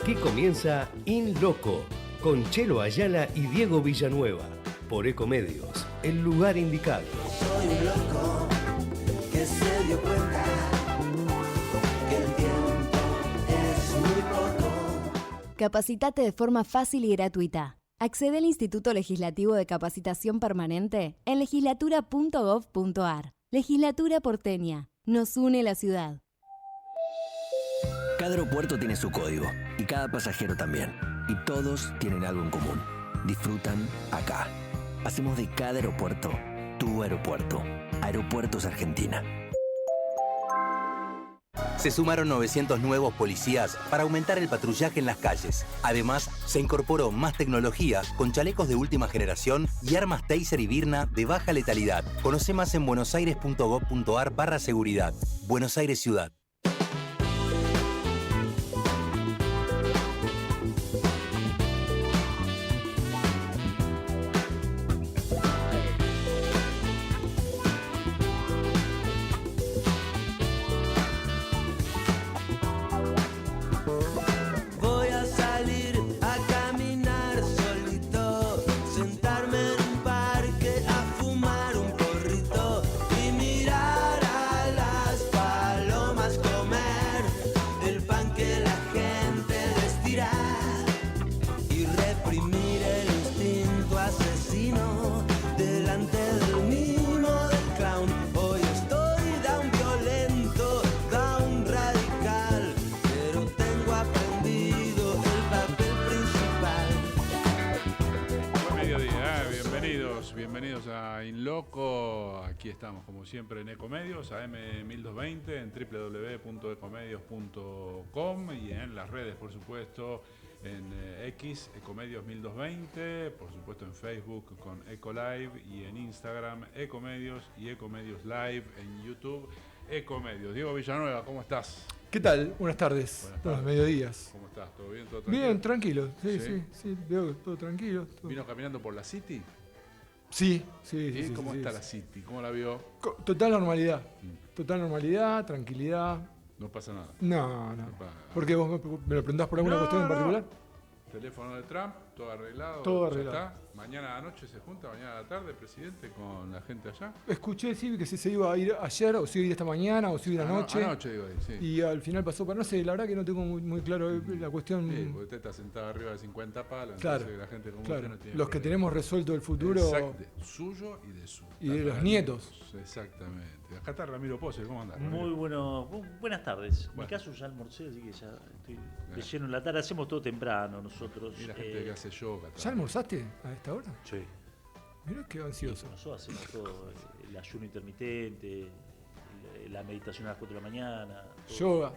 Aquí comienza In Loco, con Chelo Ayala y Diego Villanueva, por Ecomedios, el lugar indicado. Soy un loco que se dio cuenta que el tiempo es muy poco. Capacitate de forma fácil y gratuita. Accede al Instituto Legislativo de Capacitación Permanente en legislatura.gov.ar. Legislatura porteña. Nos une la ciudad. Cada aeropuerto tiene su código y cada pasajero también. Y todos tienen algo en común. Disfrutan acá. Hacemos de cada aeropuerto tu aeropuerto. Aeropuertos Argentina. Se sumaron 900 nuevos policías para aumentar el patrullaje en las calles. Además, se incorporó más tecnología con chalecos de última generación y armas Taser y Birna de baja letalidad. Conoce más en buenosaires.gov.ar/seguridad. Buenos Aires Ciudad. Bienvenidos a In Loco. Aquí estamos como siempre en Ecomedios, AM 1220, en www.ecomedios.com y en las redes, por supuesto, en X, Ecomedios 1220, por supuesto en Facebook con Ecolive y en Instagram Ecomedios y Ecomedios Live en YouTube Ecomedios. Diego Villanueva, ¿cómo estás? ¿Qué tal? Buenas tardes. Buenos mediodías. ¿Cómo estás? ¿Todo bien? ¿Todo tranquilo? Bien, tranquilo. Sí. Veo que todo tranquilo. ¿Vino caminando por la City? Sí. ¿Y cómo está la City? ¿Cómo la vio? Total normalidad. Total normalidad, tranquilidad. No pasa nada. No. ¿Por qué vos me lo preguntás por alguna cuestión en particular? Teléfono de Trump, todo arreglado. Todo arreglado. Está. Mañana a la noche se junta, mañana a la tarde, presidente, con la gente allá. Escuché, sí, que se iba a ir ayer, o se iba a ir esta mañana, o se iba a ir anoche. Anoche, digo, sí. Y al final pasó para, no sé, la verdad que no tengo muy claro la cuestión. Sí, porque usted está sentado arriba de 50 palos, claro, entonces la gente como claro. usted no tiene Los que tenemos resuelto el futuro. Exacto, suyo y de su. Y de los nietos. Exactamente. Acá está Ramiro Pose, ¿cómo andás? Muy buenas tardes. En mi caso ya almorcé, así que ya estoy de lleno en la tarde. Hacemos todo temprano nosotros. Y la gente que hace yoga. ¿Ya almorzaste a esta hora? Sí. Mirá qué ansioso. Nosotros hacemos todo, el ayuno intermitente, la meditación a las 4 de la mañana. Todo, yoga.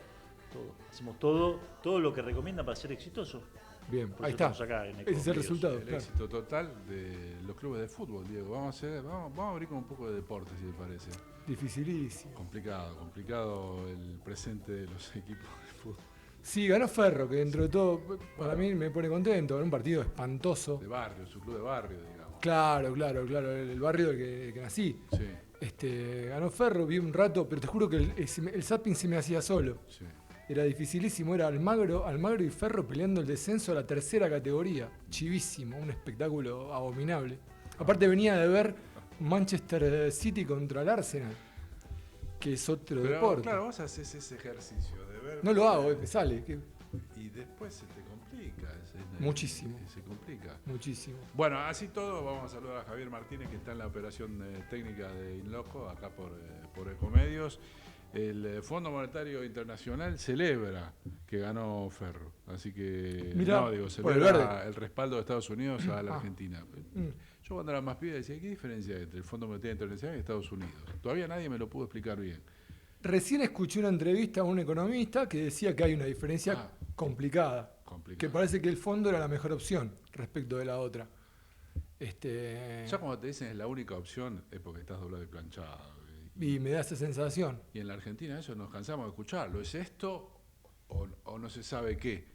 Todo. Hacemos todo lo que recomienda para ser exitoso. Bien, por ahí está. Acá en ese es el resultado. El éxito total de los clubes de fútbol, Diego. Vamos a abrir con un poco de deporte, si te parece. Dificilísimo. Complicado el presente de los equipos de fútbol. Sí, ganó Ferro, que dentro de todo, para mí me pone contento. Era un partido espantoso. De barrio, su club de barrio, digamos. Claro, el barrio del que nací. Sí. Ganó Ferro, vi un rato, pero te juro que el zapping se me hacía solo. Sí. Era dificilísimo, era Almagro y Ferro peleando el descenso a la tercera categoría. Chivísimo, un espectáculo abominable. Aparte venía de ver Manchester City contra el Arsenal, que es otro deporte. Claro, vos haces ese ejercicio de ver. No lo hago, me sale. Y después se te complica. Muchísimo. Se complica. Muchísimo. Bueno, así todo, vamos a saludar a Javier Martínez, que está en la operación técnica de In Loco, acá por Ecomedios. El Fondo Monetario Internacional celebra que ganó Ferro. Así que, mirá, celebra el respaldo de Estados Unidos a la Argentina. Yo cuando era más pibe decía, ¿qué diferencia hay entre el Fondo Monetario Internacional y Estados Unidos? Todavía nadie me lo pudo explicar bien. Recién escuché una entrevista a un economista que decía que hay una diferencia complicada. Que parece que el fondo era la mejor opción respecto de la otra. Ya cuando te dicen es la única opción, es porque estás doblado y planchado. Y me da esa sensación. Y en la Argentina eso nos cansamos de escucharlo. ¿Es esto o no se sabe qué?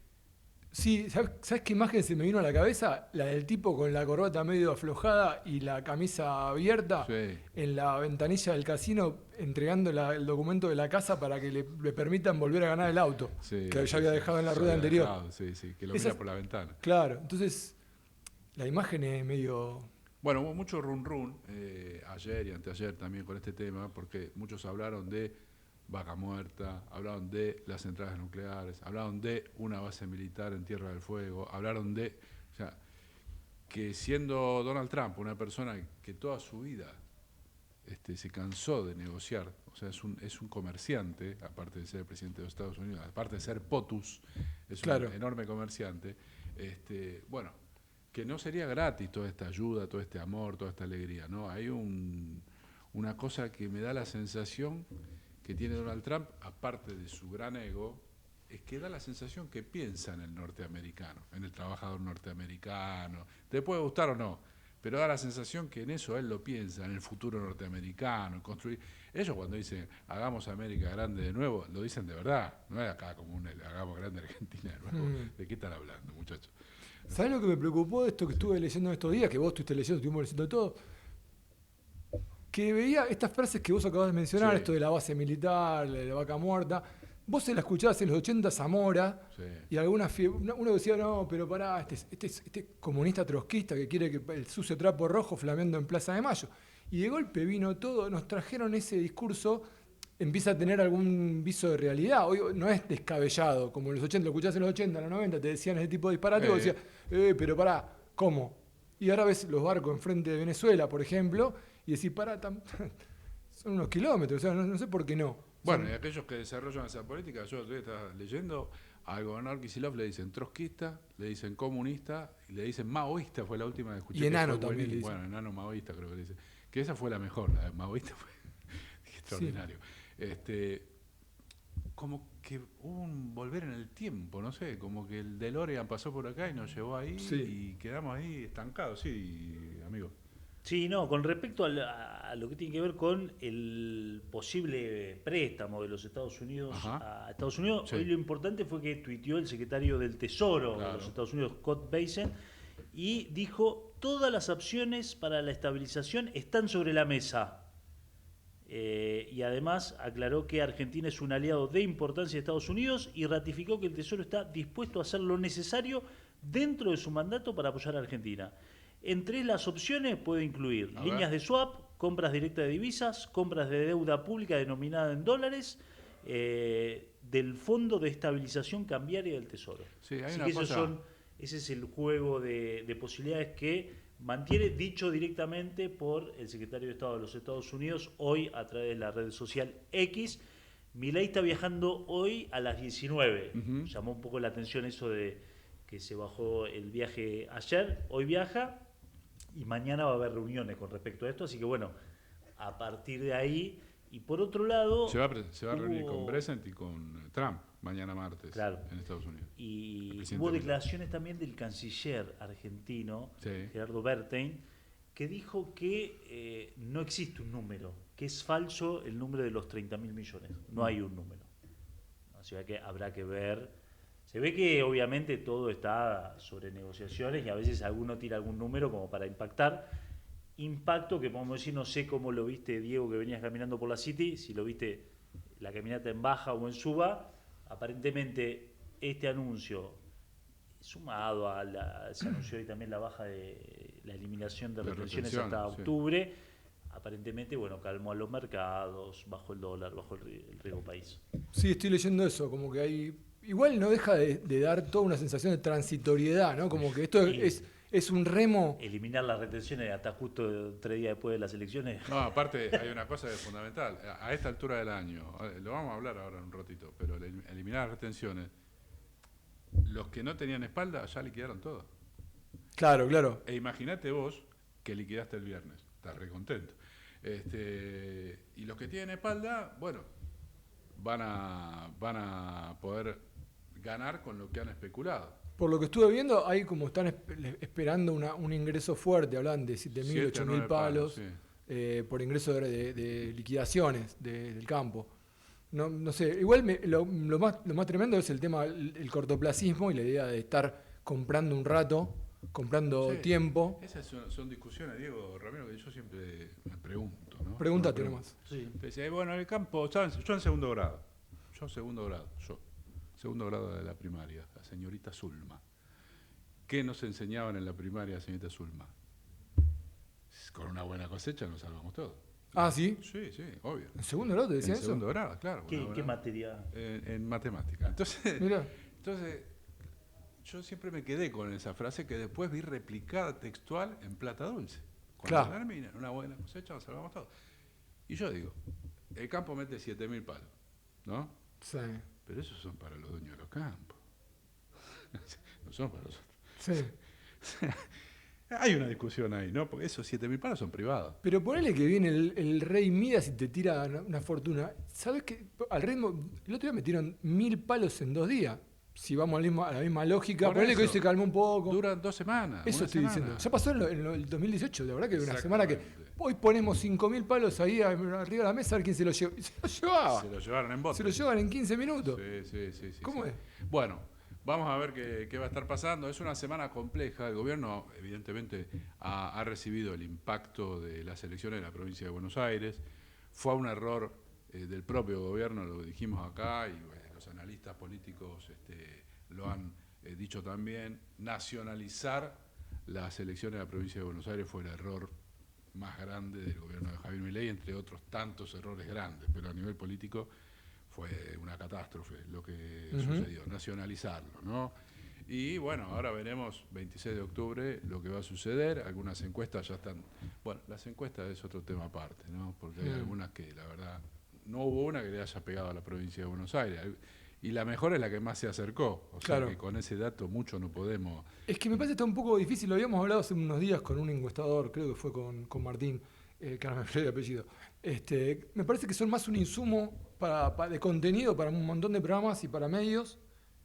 Sí, ¿sabes qué imagen se me vino a la cabeza? La del tipo con la corbata medio aflojada y la camisa abierta en la ventanilla del casino entregando el documento de la casa para que le permitan volver a ganar el auto que ya había dejado en la rueda anterior. Que lo mira por la ventana. Claro, entonces la imagen es medio... Bueno, hubo mucho run ayer y anteayer también con este tema, porque muchos hablaron de Vaca Muerta, hablaron de las centrales nucleares, hablaron de una base militar en Tierra del Fuego, hablaron de... O sea, que siendo Donald Trump una persona que toda su vida se cansó de negociar, o sea, es un comerciante, aparte de ser presidente de los Estados Unidos, aparte de ser POTUS, es un enorme comerciante, bueno, que no sería gratis toda esta ayuda, todo este amor, toda esta alegría, ¿no? Hay una cosa que me da la sensación que tiene Donald Trump, aparte de su gran ego, es que da la sensación que piensa en el norteamericano, en el trabajador norteamericano. Te puede gustar o no, pero da la sensación que en eso él lo piensa, en el futuro norteamericano, en construir. Ellos cuando dicen hagamos América grande de nuevo, lo dicen de verdad, no es acá como hagamos grande Argentina de nuevo. ¿De qué están hablando, muchachos? ¿Sabés lo que me preocupó de esto que estuve leyendo estos días? Que vos estuviste leyendo, estuvimos leyendo todo. Que veía estas frases que vos acabas de mencionar, esto de la base militar, de la Vaca Muerta. Vos se la escuchabas en los 80 Zamora, y uno decía, no, pero pará, este comunista trotskista que quiere que el sucio trapo rojo flameando en Plaza de Mayo. Y de golpe vino todo, nos trajeron ese discurso, empieza a tener algún viso de realidad. Hoy no es descabellado, como en los 80, lo escuchás en los 80, en los 90, te decían ese tipo de disparate, y vos decías, pero pará, ¿cómo? Y ahora ves los barcos enfrente de Venezuela, por ejemplo, y decís, pará, son unos kilómetros, o sea, no sé por qué no. Bueno, y aquellos que desarrollan esa política, yo estaba leyendo, al gobernador Kicillof le dicen trotskista, le dicen comunista, y le dicen maoísta, fue la última que escuché. Y enano también le dicen. Bueno, enano maoísta creo que le dicen. Que esa fue la mejor, la de maoísta fue extraordinario. Como que hubo un volver en el tiempo, no sé, como que el DeLorean pasó por acá y nos llevó ahí y quedamos ahí estancados, amigo. Sí, no, con respecto a lo que tiene que ver con el posible préstamo de los Estados Unidos a Estados Unidos, hoy lo importante fue que tuiteó el secretario del Tesoro de los Estados Unidos, Scott Bessent, y dijo, todas las opciones para la estabilización están sobre la mesa. Y además aclaró que Argentina es un aliado de importancia de Estados Unidos y ratificó que el Tesoro está dispuesto a hacer lo necesario dentro de su mandato para apoyar a Argentina. Entre las opciones puede incluir líneas de swap, compras directas de divisas, compras de deuda pública denominada en dólares, del Fondo de Estabilización Cambiaria del Tesoro. Sí, hay así una que cosa... ese es el juego de posibilidades que mantiene, dicho directamente por el secretario de Estado de los Estados Unidos, hoy a través de la red social X. Milei está viajando hoy a las 19. Llamó un poco la atención eso de que se bajó el viaje ayer, hoy viaja. Y mañana va a haber reuniones con respecto a esto, así que bueno, a partir de ahí, y por otro lado... Se va a reunir con Bessent y con Trump mañana martes en Estados Unidos. Y hubo declaraciones también del canciller argentino, Gerardo Bertein, que dijo que no existe un número, que es falso el número de los 30.000 millones, no hay un número. O sea que habrá que ver... Se ve que obviamente todo está sobre negociaciones y a veces alguno tira algún número como para impactar. Impacto que podemos decir, no sé cómo lo viste, Diego, que venías caminando por la City, si lo viste la caminata en baja o en suba. Aparentemente este anuncio, sumado se anunció hoy también la baja de la eliminación de retenciones hasta octubre, aparentemente, bueno, calmó a los mercados, bajó el dólar, bajó el riesgo país. Sí, estoy leyendo eso, como que hay... Igual no deja de dar toda una sensación de transitoriedad, ¿no? Como que esto es un remo... Eliminar las retenciones hasta justo 3 días después de las elecciones. No, aparte hay una cosa fundamental. A esta altura del año, lo vamos a hablar ahora en un ratito, pero eliminar las retenciones, los que no tenían espalda ya liquidaron todo. Claro, claro. E imagínate vos que liquidaste el viernes. Estás re contento. Y los que tienen espalda, bueno, van a poder ganar con lo que han especulado. Por lo que estuve viendo, hay como están esperando un ingreso fuerte, hablan de 7.000, 8.000 palos por ingreso de liquidaciones del campo. No sé, igual lo más tremendo es el tema, el cortoplacismo y la idea de estar comprando un rato, comprando tiempo. Esas son discusiones, Diego, Ramiro, que yo siempre me pregunto, ¿no? Pregúntate nomás. Sí. Bueno, en el campo, yo en segundo grado, segundo grado de la primaria, la señorita Zulma. ¿Qué nos enseñaban en la primaria, señorita Zulma? Con una buena cosecha nos salvamos todos. Ah, ¿sí? Sí, obvio. ¿En segundo grado te decían eso? En segundo grado, claro. ¿Qué materia? En matemática. Entonces, Mirá. Yo siempre me quedé con esa frase que después vi replicada textual en Plata Dulce. Claro. Cuando termina, una buena cosecha nos salvamos todos. Y yo digo, el campo mete 7.000 palos, ¿no? Sí. Pero esos son para los dueños de los campos. No son para nosotros. Sí. Hay una discusión ahí, ¿no? Porque esos 7.000 palos son privados. Pero ponele que viene el rey Midas y te tira una fortuna. ¿Sabes qué? Al ritmo, el otro día me tiraron 1.000 palos en 2 días. Si vamos a la misma lógica, Por ponele eso, que hoy se calmó un poco. Duran 2 semanas. Eso estoy semana. diciendo. Ya pasó en el 2018, la verdad que una semana que hoy ponemos 5.000 palos ahí arriba de la mesa a ver quién se los lleva. Y se los llevaba. Se lo llevaron en bote. Se los llevan en 15 minutos. Sí. ¿Cómo es? Bueno, vamos a ver qué va a estar pasando. Es una semana compleja. El gobierno, evidentemente, ha recibido el impacto de las elecciones de la provincia de Buenos Aires. Fue un error del propio gobierno, lo dijimos acá, y bueno, los analistas políticos lo han dicho también. Nacionalizar las elecciones de la provincia de Buenos Aires fue el error más grande del gobierno de Javier Milei, entre otros tantos errores grandes, pero a nivel político fue una catástrofe lo que sucedió, nacionalizarlo, ¿no? Y bueno, ahora veremos 26 de octubre lo que va a suceder. Algunas encuestas ya están... Bueno, las encuestas es otro tema aparte, ¿no? Porque hay algunas que, la verdad, no hubo una que le haya pegado a la provincia de Buenos Aires. Y la mejor es la que más se acercó. O sea que con ese dato mucho no podemos... Es que me parece que está un poco difícil. Lo habíamos hablado hace unos días con un encuestador, creo que fue con Martín, que ahora me olvidé el apellido. Me parece que son más un insumo de contenido para un montón de programas y para medios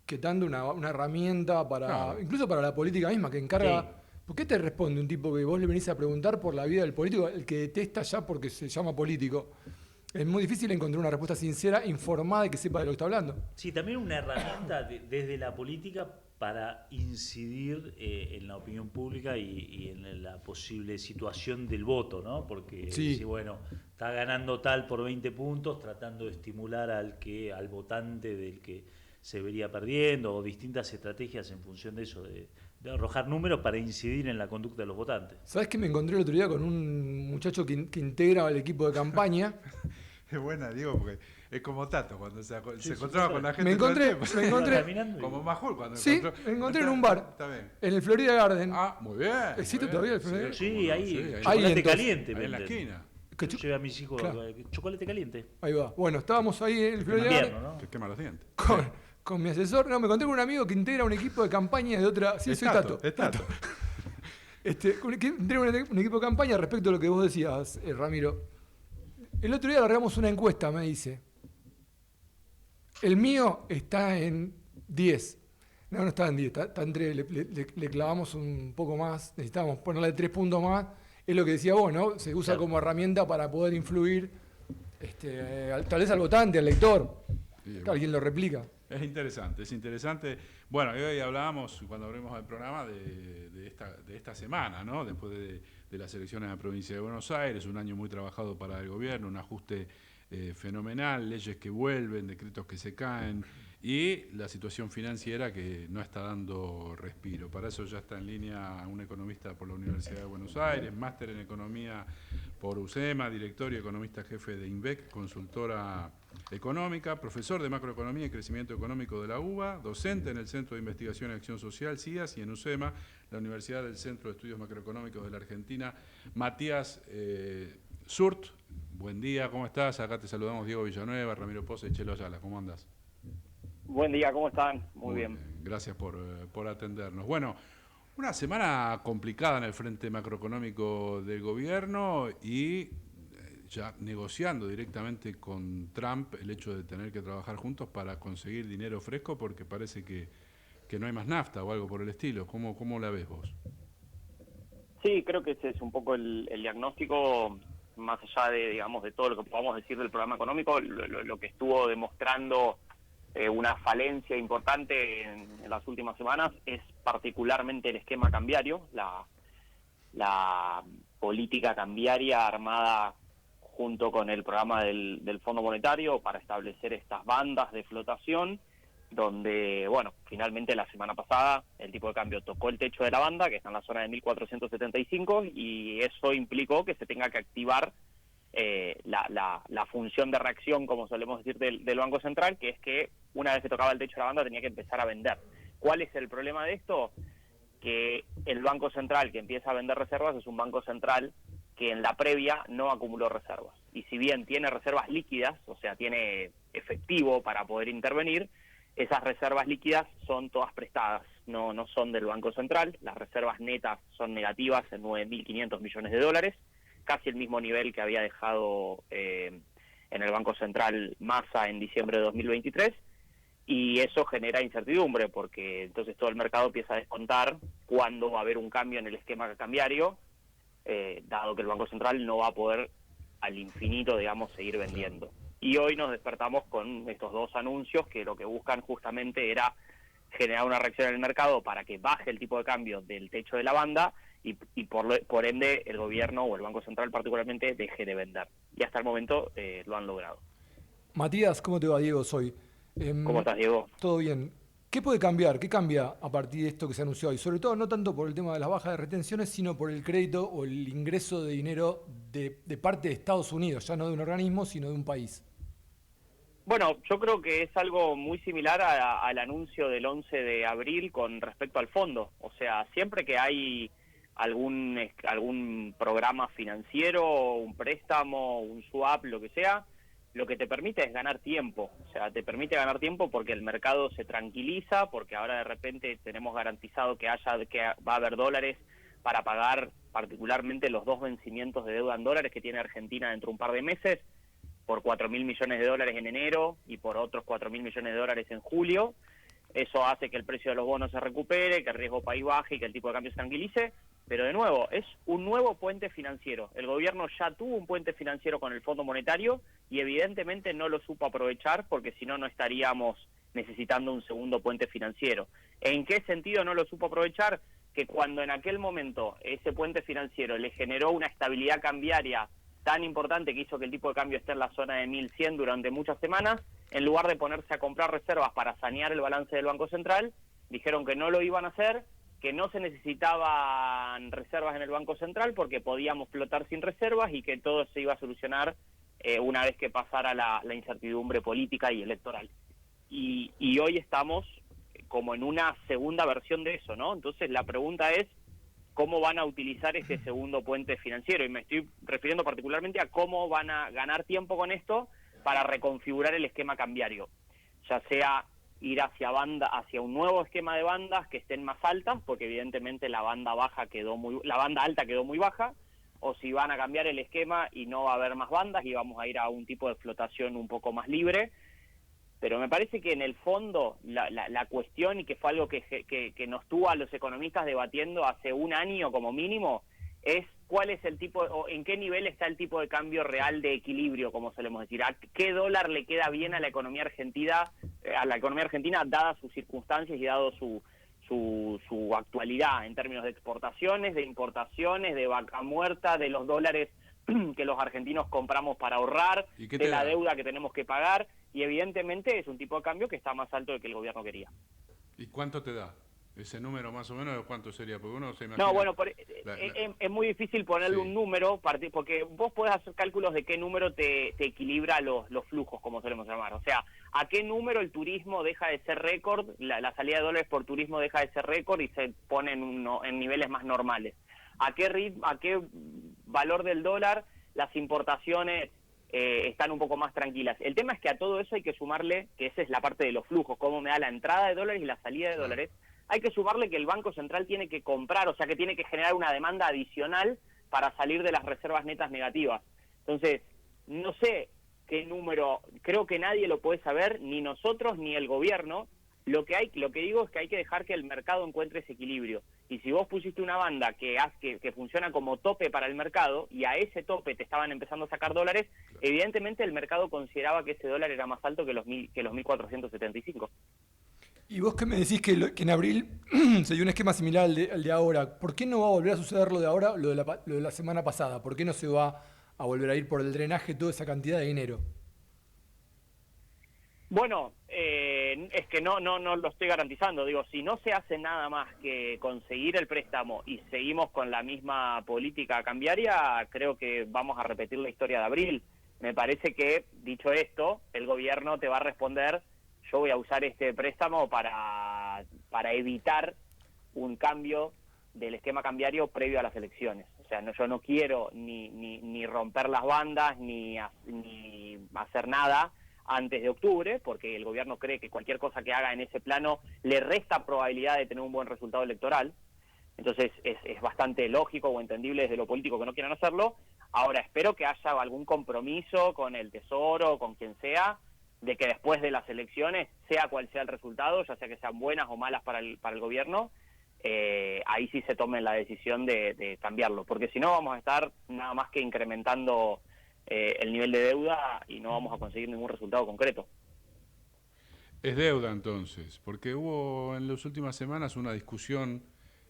que tanto una herramienta para incluso para la política misma, que encarga... Sí. ¿Por qué te responde un tipo que vos le venís a preguntar por la vida del político, el que detesta ya porque se llama político? Es muy difícil encontrar una respuesta sincera, informada y que sepa de lo que está hablando. Sí, también una herramienta desde la política para incidir en la opinión pública y en la posible situación del voto, ¿no? Porque si bueno, está ganando tal por 20 puntos, tratando de estimular al votante del que se vería perdiendo, o distintas estrategias en función de eso, de arrojar números para incidir en la conducta de los votantes. ¿Sabes qué me encontré el otro día con un muchacho que integra el equipo de campaña? Es buena, Diego, porque es como Tato cuando se encontraba con la gente. Me encontré. Como Majul cuando me encontré en un bar. Está bien. En el Florida Garden. Ah, muy bien. ¿Existe todavía el Florida Garden? Sí, ahí chocolate caliente. Ahí en la esquina. Yo llevé a mis hijos chocolate caliente. Ahí va. Bueno, estábamos ahí en el Florida Garden. ¿No? Que quema los dientes. Con mi asesor. No, me encontré con un amigo que integra un equipo de campaña de otra... Sí, soy Tato. Es Tato. Que integra un equipo de campaña respecto a lo que vos decías, Ramiro. El otro día largamos una encuesta, me dice. El mío está en 10. No está en 10, está en 3. Le clavamos un poco más. Necesitamos ponerle 3 puntos más. Es lo que decía vos, ¿no? Se usa como herramienta para poder influir tal vez al votante, al lector. Sí, alguien lo replica. Es interesante. Bueno, hoy hablábamos, cuando abrimos el programa, de esta semana, ¿no? Después de las elecciones en la provincia de Buenos Aires, un año muy trabajado para el gobierno, un ajuste fenomenal, leyes que vuelven, decretos que se caen y la situación financiera que no está dando respiro. Para eso ya está en línea un economista por la Universidad de Buenos Aires, máster en economía por UCEMA, director y economista jefe de INVEC, consultora económica, profesor de macroeconomía y crecimiento económico de la UBA, docente en el Centro de Investigación y Acción Social, CIAS, y en UCEMA, la Universidad del Centro de Estudios Macroeconómicos de la Argentina. Matías Surt, buen día, ¿cómo estás? Acá te saludamos Diego Villanueva, Ramiro Poza y Chelo Ayala, ¿cómo andas? Buen día, ¿cómo están? Muy bien. Gracias por atendernos. Bueno, una semana complicada en el frente macroeconómico del gobierno y ya negociando directamente con Trump el hecho de tener que trabajar juntos para conseguir dinero fresco porque parece que no hay más nafta o algo por el estilo. ¿Cómo la ves vos? Sí, creo que ese es un poco el diagnóstico. más allá de, digamos, de todo lo que podamos decir del programa económico, lo que estuvo demostrando una falencia importante en las últimas semanas es particularmente el esquema cambiario, la política cambiaria armada junto con el programa del Fondo Monetario para establecer estas bandas de flotación, donde, bueno, finalmente la semana pasada el tipo de cambio tocó el techo de la banda, que está en la zona de 1.475, y eso implicó que se tenga que activar la función de reacción, como solemos decir, del Banco Central, que es que una vez que tocaba el techo de la banda tenía que empezar a vender. ¿Cuál es el problema de esto? Que el Banco Central que empieza a vender reservas es un Banco Central que en la previa no acumuló reservas. Y si bien tiene reservas líquidas, o sea, tiene efectivo para poder intervenir, esas reservas líquidas son todas prestadas, no son del Banco Central. Las reservas netas son negativas en 9.500 millones de dólares, casi el mismo nivel que había dejado en el Banco Central Massa en diciembre de 2023, y eso genera incertidumbre, porque entonces todo el mercado empieza a descontar cuándo va a haber un cambio en el esquema cambiario, dado que el Banco Central no va a poder al infinito, digamos, seguir vendiendo. Y hoy nos despertamos con estos dos anuncios que lo que buscan justamente era generar una reacción en el mercado para que baje el tipo de cambio del techo de la banda y por ende el gobierno o el Banco Central particularmente deje de vender. Y hasta el momento lo han logrado. Matías, ¿cómo te va? Diego soy. ¿Cómo estás, Diego? Todo bien. ¿Qué puede cambiar? ¿Qué cambia a partir de esto que se anunció hoy? Sobre todo no tanto por el tema de las bajas de retenciones, sino por el crédito o el ingreso de dinero de parte de Estados Unidos, ya no de un organismo, sino de un país. Bueno, yo creo que es algo muy similar al anuncio del 11 de abril con respecto al fondo. O sea, siempre que hay algún programa financiero, un préstamo, un swap, lo que sea, lo que te permite es ganar tiempo. O sea, te permite ganar tiempo porque el mercado se tranquiliza, porque ahora de repente tenemos garantizado que va a haber dólares para pagar particularmente los 2 vencimientos de deuda en dólares que tiene Argentina dentro de un par de meses, por 4.000 millones de dólares en enero y por otros 4.000 millones de dólares en julio. Eso hace que el precio de los bonos se recupere, que el riesgo país baje y que el tipo de cambio se tranquilice. Pero de nuevo, es un nuevo puente financiero. El gobierno ya tuvo un puente financiero con el Fondo Monetario y evidentemente no lo supo aprovechar, porque si no, no estaríamos necesitando un segundo puente financiero. ¿En qué sentido no lo supo aprovechar? Que cuando en aquel momento ese puente financiero le generó una estabilidad cambiaria tan importante que hizo que el tipo de cambio esté en la zona de 1.100 durante muchas semanas, en lugar de ponerse a comprar reservas para sanear el balance del Banco Central, dijeron que no lo iban a hacer, que no se necesitaban reservas en el Banco Central porque podíamos flotar sin reservas y que todo se iba a solucionar una vez que pasara la incertidumbre política y electoral. Y hoy estamos como en una segunda versión de eso, ¿no? Entonces la pregunta es, ¿cómo van a utilizar ese segundo puente financiero? Y me estoy refiriendo particularmente a cómo van a ganar tiempo con esto para reconfigurar el esquema cambiario, ya sea ir hacia un nuevo esquema de bandas que estén más altas, porque evidentemente la banda alta quedó muy baja, o si van a cambiar el esquema y no va a haber más bandas y vamos a ir a un tipo de flotación un poco más libre. Pero me parece que en el fondo la cuestión, y que fue algo que nos tuvo a los economistas debatiendo hace un año como mínimo, es cuál es el tipo, o en qué nivel está el tipo de cambio real de equilibrio, como solemos decir. ¿A qué dólar le queda bien a la economía argentina, dadas sus circunstancias y dado su actualidad en términos de exportaciones, de importaciones, de vaca muerta, de los dólares que los argentinos compramos para ahorrar, de la deuda que tenemos que pagar? Y evidentemente es un tipo de cambio que está más alto del que el gobierno quería. ¿Y cuánto te da? ¿Ese número más o menos cuánto sería? Porque uno se imagina... No, bueno, es muy difícil ponerle un número, porque vos podés hacer cálculos de qué número te equilibra los flujos, como solemos llamar. O sea, a qué número el turismo deja de ser récord, la salida de dólares por turismo deja de ser récord y se pone en niveles más normales. A qué valor del dólar las importaciones están un poco más tranquilas. El tema es que a todo eso hay que sumarle, que esa es la parte de los flujos, cómo me da la entrada de dólares y la salida de dólares. Hay que sumarle que el Banco Central tiene que comprar, o sea que tiene que generar una demanda adicional para salir de las reservas netas negativas. Entonces, no sé qué número, creo que nadie lo puede saber, ni nosotros ni el gobierno. Lo que digo es que hay que dejar que el mercado encuentre ese equilibrio. Y si vos pusiste una banda que funciona como tope para el mercado y a ese tope te estaban empezando a sacar dólares, evidentemente el mercado consideraba que ese dólar era más alto que los 1.475. Y vos que me decís que en abril se dio un esquema similar al de ahora, ¿por qué no va a volver a suceder lo de ahora, lo de la semana pasada? ¿Por qué no se va a volver a ir por el drenaje toda esa cantidad de dinero? Bueno, es que no lo estoy garantizando. Digo, si no se hace nada más que conseguir el préstamo y seguimos con la misma política cambiaria, creo que vamos a repetir la historia de abril. Me parece que, dicho esto, el gobierno te va a responder: yo voy a usar este préstamo para evitar un cambio del esquema cambiario previo a las elecciones. O sea, yo no quiero ni romper las bandas, ni hacer nada antes de octubre, porque el gobierno cree que cualquier cosa que haga en ese plano le resta probabilidad de tener un buen resultado electoral. Entonces es bastante lógico o entendible desde lo político que no quieran hacerlo. Ahora, espero que haya algún compromiso con el Tesoro, con quien sea, de que después de las elecciones, sea cual sea el resultado, ya sea que sean buenas o malas para el gobierno, ahí sí se tome la decisión de cambiarlo, porque si no vamos a estar nada más que incrementando el nivel de deuda y no vamos a conseguir ningún resultado concreto. Es deuda entonces, porque hubo en las últimas semanas una discusión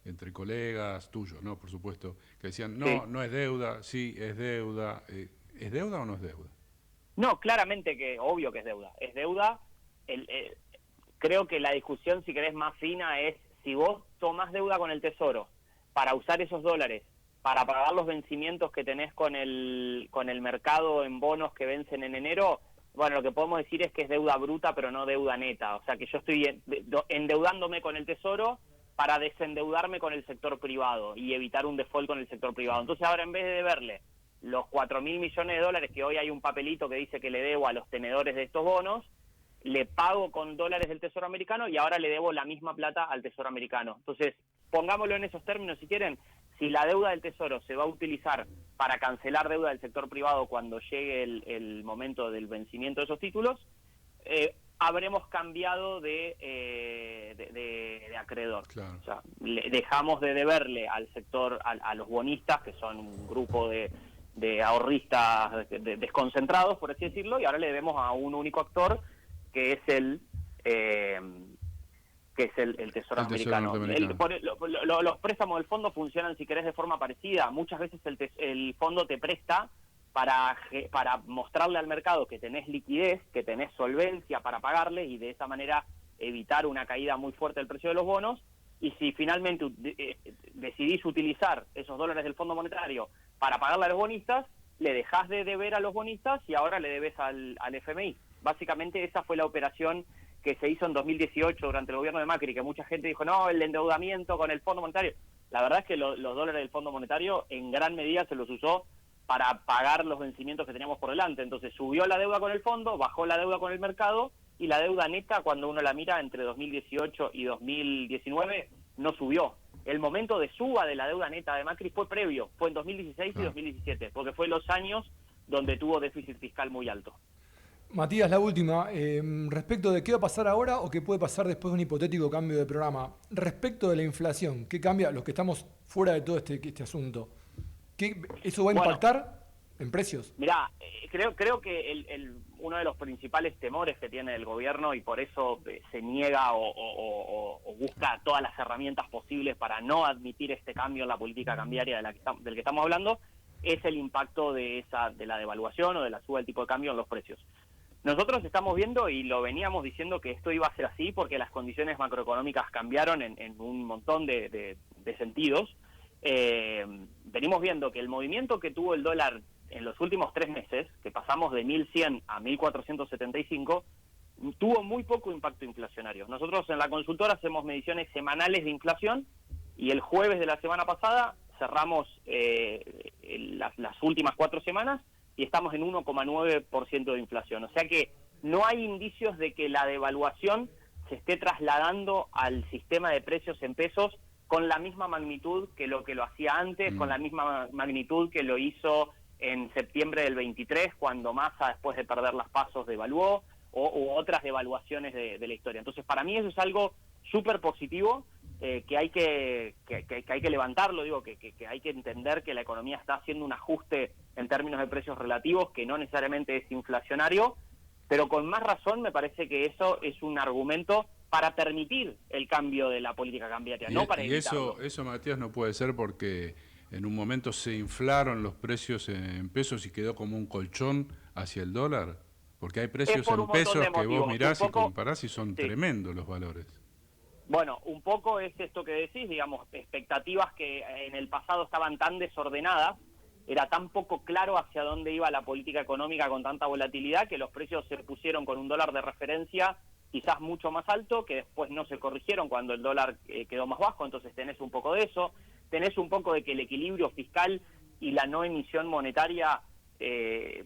entre colegas tuyos, ¿no? Por supuesto, que decían, no, Sí. no es deuda, sí, es deuda. ¿Es deuda o no es deuda? No, claramente que, obvio que es deuda. Es deuda. Creo que la discusión, si querés, más fina es si vos tomás deuda con el Tesoro para usar esos dólares para pagar los vencimientos que tenés con el mercado en bonos que vencen en enero. Bueno, lo que podemos decir es que es deuda bruta, pero no deuda neta. O sea, que yo estoy endeudándome con el Tesoro para desendeudarme con el sector privado y evitar un default con el sector privado. Entonces ahora, en vez de deberle los 4.000 millones de dólares, que hoy hay un papelito que dice que le debo a los tenedores de estos bonos, le pago con dólares del Tesoro americano y ahora le debo la misma plata al Tesoro americano. Entonces, pongámoslo en esos términos si quieren. Si la deuda del Tesoro se va a utilizar para cancelar deuda del sector privado cuando llegue el momento del vencimiento de esos títulos, habremos cambiado de acreedor. Claro. O sea, dejamos de deberle al sector, a los bonistas, que son un grupo de ahorristas desconcentrados, por así decirlo, y ahora le debemos a un único actor, que es el Tesoro americano. Los préstamos del fondo funcionan, si querés, de forma parecida. Muchas veces el fondo te presta para mostrarle al mercado que tenés liquidez, que tenés solvencia para pagarle, y de esa manera evitar una caída muy fuerte del precio de los bonos. Y si finalmente decidís utilizar esos dólares del Fondo Monetario para pagarle a los bonistas, le dejás de deber a los bonistas y ahora le debes al FMI. Básicamente esa fue la operación que se hizo en 2018 durante el gobierno de Macri, que mucha gente dijo, no, el endeudamiento con el Fondo Monetario. La verdad es que los dólares del Fondo Monetario en gran medida se los usó para pagar los vencimientos que teníamos por delante. Entonces subió la deuda con el fondo, bajó la deuda con el mercado, y la deuda neta, cuando uno la mira entre 2018 y 2019, no subió. El momento de suba de la deuda neta de Macri fue previo, fue en 2016 y 2017, porque fue los años donde tuvo déficit fiscal muy alto. Matías, la última, respecto de qué va a pasar ahora o qué puede pasar después de un hipotético cambio de programa. Respecto de la inflación, ¿qué cambia? Los que estamos fuera de todo este asunto, ¿eso va a impactar en precios? Mirá, creo que uno de los principales temores que tiene el gobierno, y por eso se niega o busca todas las herramientas posibles para no admitir este cambio en la política cambiaria del que estamos hablando, es el impacto de la devaluación o de la suba del tipo de cambio en los precios. Nosotros estamos viendo, y lo veníamos diciendo, que esto iba a ser así porque las condiciones macroeconómicas cambiaron en un montón de sentidos. Venimos viendo que el movimiento que tuvo el dólar en los últimos 3 meses, que pasamos de 1.100 a 1.475, tuvo muy poco impacto inflacionario. Nosotros en la consultora hacemos mediciones semanales de inflación, y el jueves de la semana pasada cerramos las últimas 4 semanas y estamos en 1,9% de inflación. O sea que no hay indicios de que la devaluación se esté trasladando al sistema de precios en pesos con la misma magnitud que lo hacía antes, con la misma magnitud que lo hizo en septiembre del 23, cuando Massa, después de perder las PASO, devaluó, u otras devaluaciones de la historia. Entonces, para mí eso es algo súper positivo, que hay que levantarlo, digo, que hay que entender que la economía está haciendo un ajuste en términos de precios relativos que no necesariamente es inflacionario, pero con más razón me parece que eso es un argumento para permitir el cambio de la política cambiaria, no para evitarlo. Eso, Matías, no puede ser porque en un momento se inflaron los precios en pesos y quedó como un colchón hacia el dólar, porque hay precios en pesos que vos mirás y comparás y son tremendos los valores. Bueno, un poco es esto que decís, digamos, expectativas que en el pasado estaban tan desordenadas, era tan poco claro hacia dónde iba la política económica con tanta volatilidad que los precios se pusieron con un dólar de referencia quizás mucho más alto, que después no se corrigieron cuando el dólar quedó más bajo, entonces tenés un poco de eso, tenés un poco de que el equilibrio fiscal y la no emisión monetaria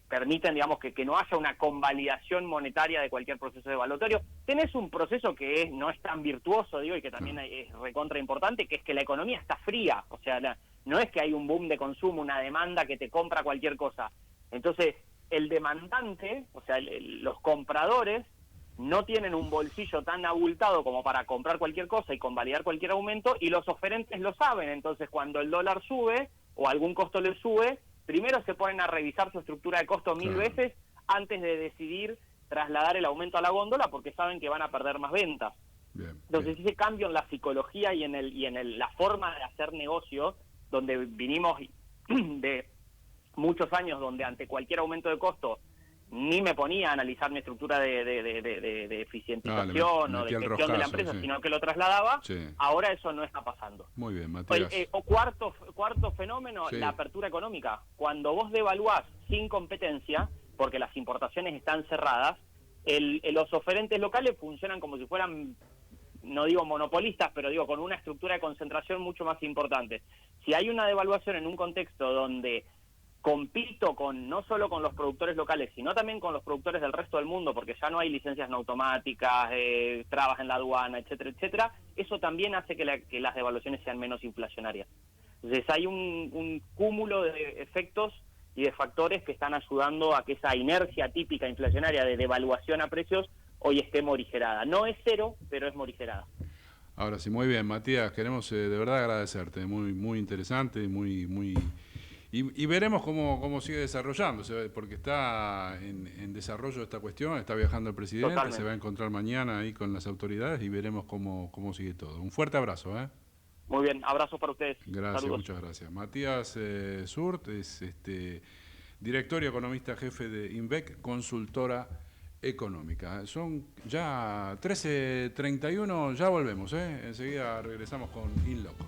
permiten, digamos, que no haya una convalidación monetaria de cualquier proceso devaluatorio. Tenés un proceso que no es tan virtuoso, digo, y que también es recontra importante, que es que la economía está fría, o sea, no es que hay un boom de consumo, una demanda que te compra cualquier cosa. Entonces, el demandante, o sea, los compradores, no tienen un bolsillo tan abultado como para comprar cualquier cosa y convalidar cualquier aumento, y los oferentes lo saben. Entonces, cuando el dólar sube o algún costo les sube, primero se ponen a revisar su estructura de costo 1000 veces antes de decidir trasladar el aumento a la góndola, porque saben que van a perder más ventas. Entonces, ese cambio en la psicología y en la forma de hacer negocio, donde vinimos de muchos años donde ante cualquier aumento de costo ni me ponía a analizar mi estructura de eficientización o de gestión de la empresa, sino que lo trasladaba. Ahora eso no está pasando. Muy bien, Matías. Cuarto fenómeno, la apertura económica. Cuando vos devaluás sin competencia, porque las importaciones están cerradas, los oferentes locales funcionan como si fueran, no digo monopolistas, pero digo con una estructura de concentración mucho más importante. Si hay una devaluación en un contexto donde compito no solo con los productores locales, sino también con los productores del resto del mundo, porque ya no hay licencias no automáticas, trabas en la aduana, etcétera, etcétera, eso también hace que las devaluaciones sean menos inflacionarias. Entonces hay un cúmulo de efectos y de factores que están ayudando a que esa inercia típica inflacionaria de devaluación a precios hoy esté morigerada. No es cero, pero es morigerada. Ahora sí, muy bien, Matías, queremos de verdad agradecerte, muy, muy interesante, y veremos cómo sigue desarrollándose, porque está en desarrollo esta cuestión, está viajando el presidente, totalmente. Se va a encontrar mañana ahí con las autoridades y veremos cómo sigue todo. Un fuerte abrazo. Muy bien, abrazo para ustedes. Gracias, saludos. Muchas gracias. Matías Surt es director y economista jefe de INVEC, consultora económica. Son ya 13:31, ya volvemos. Enseguida regresamos con InLoco.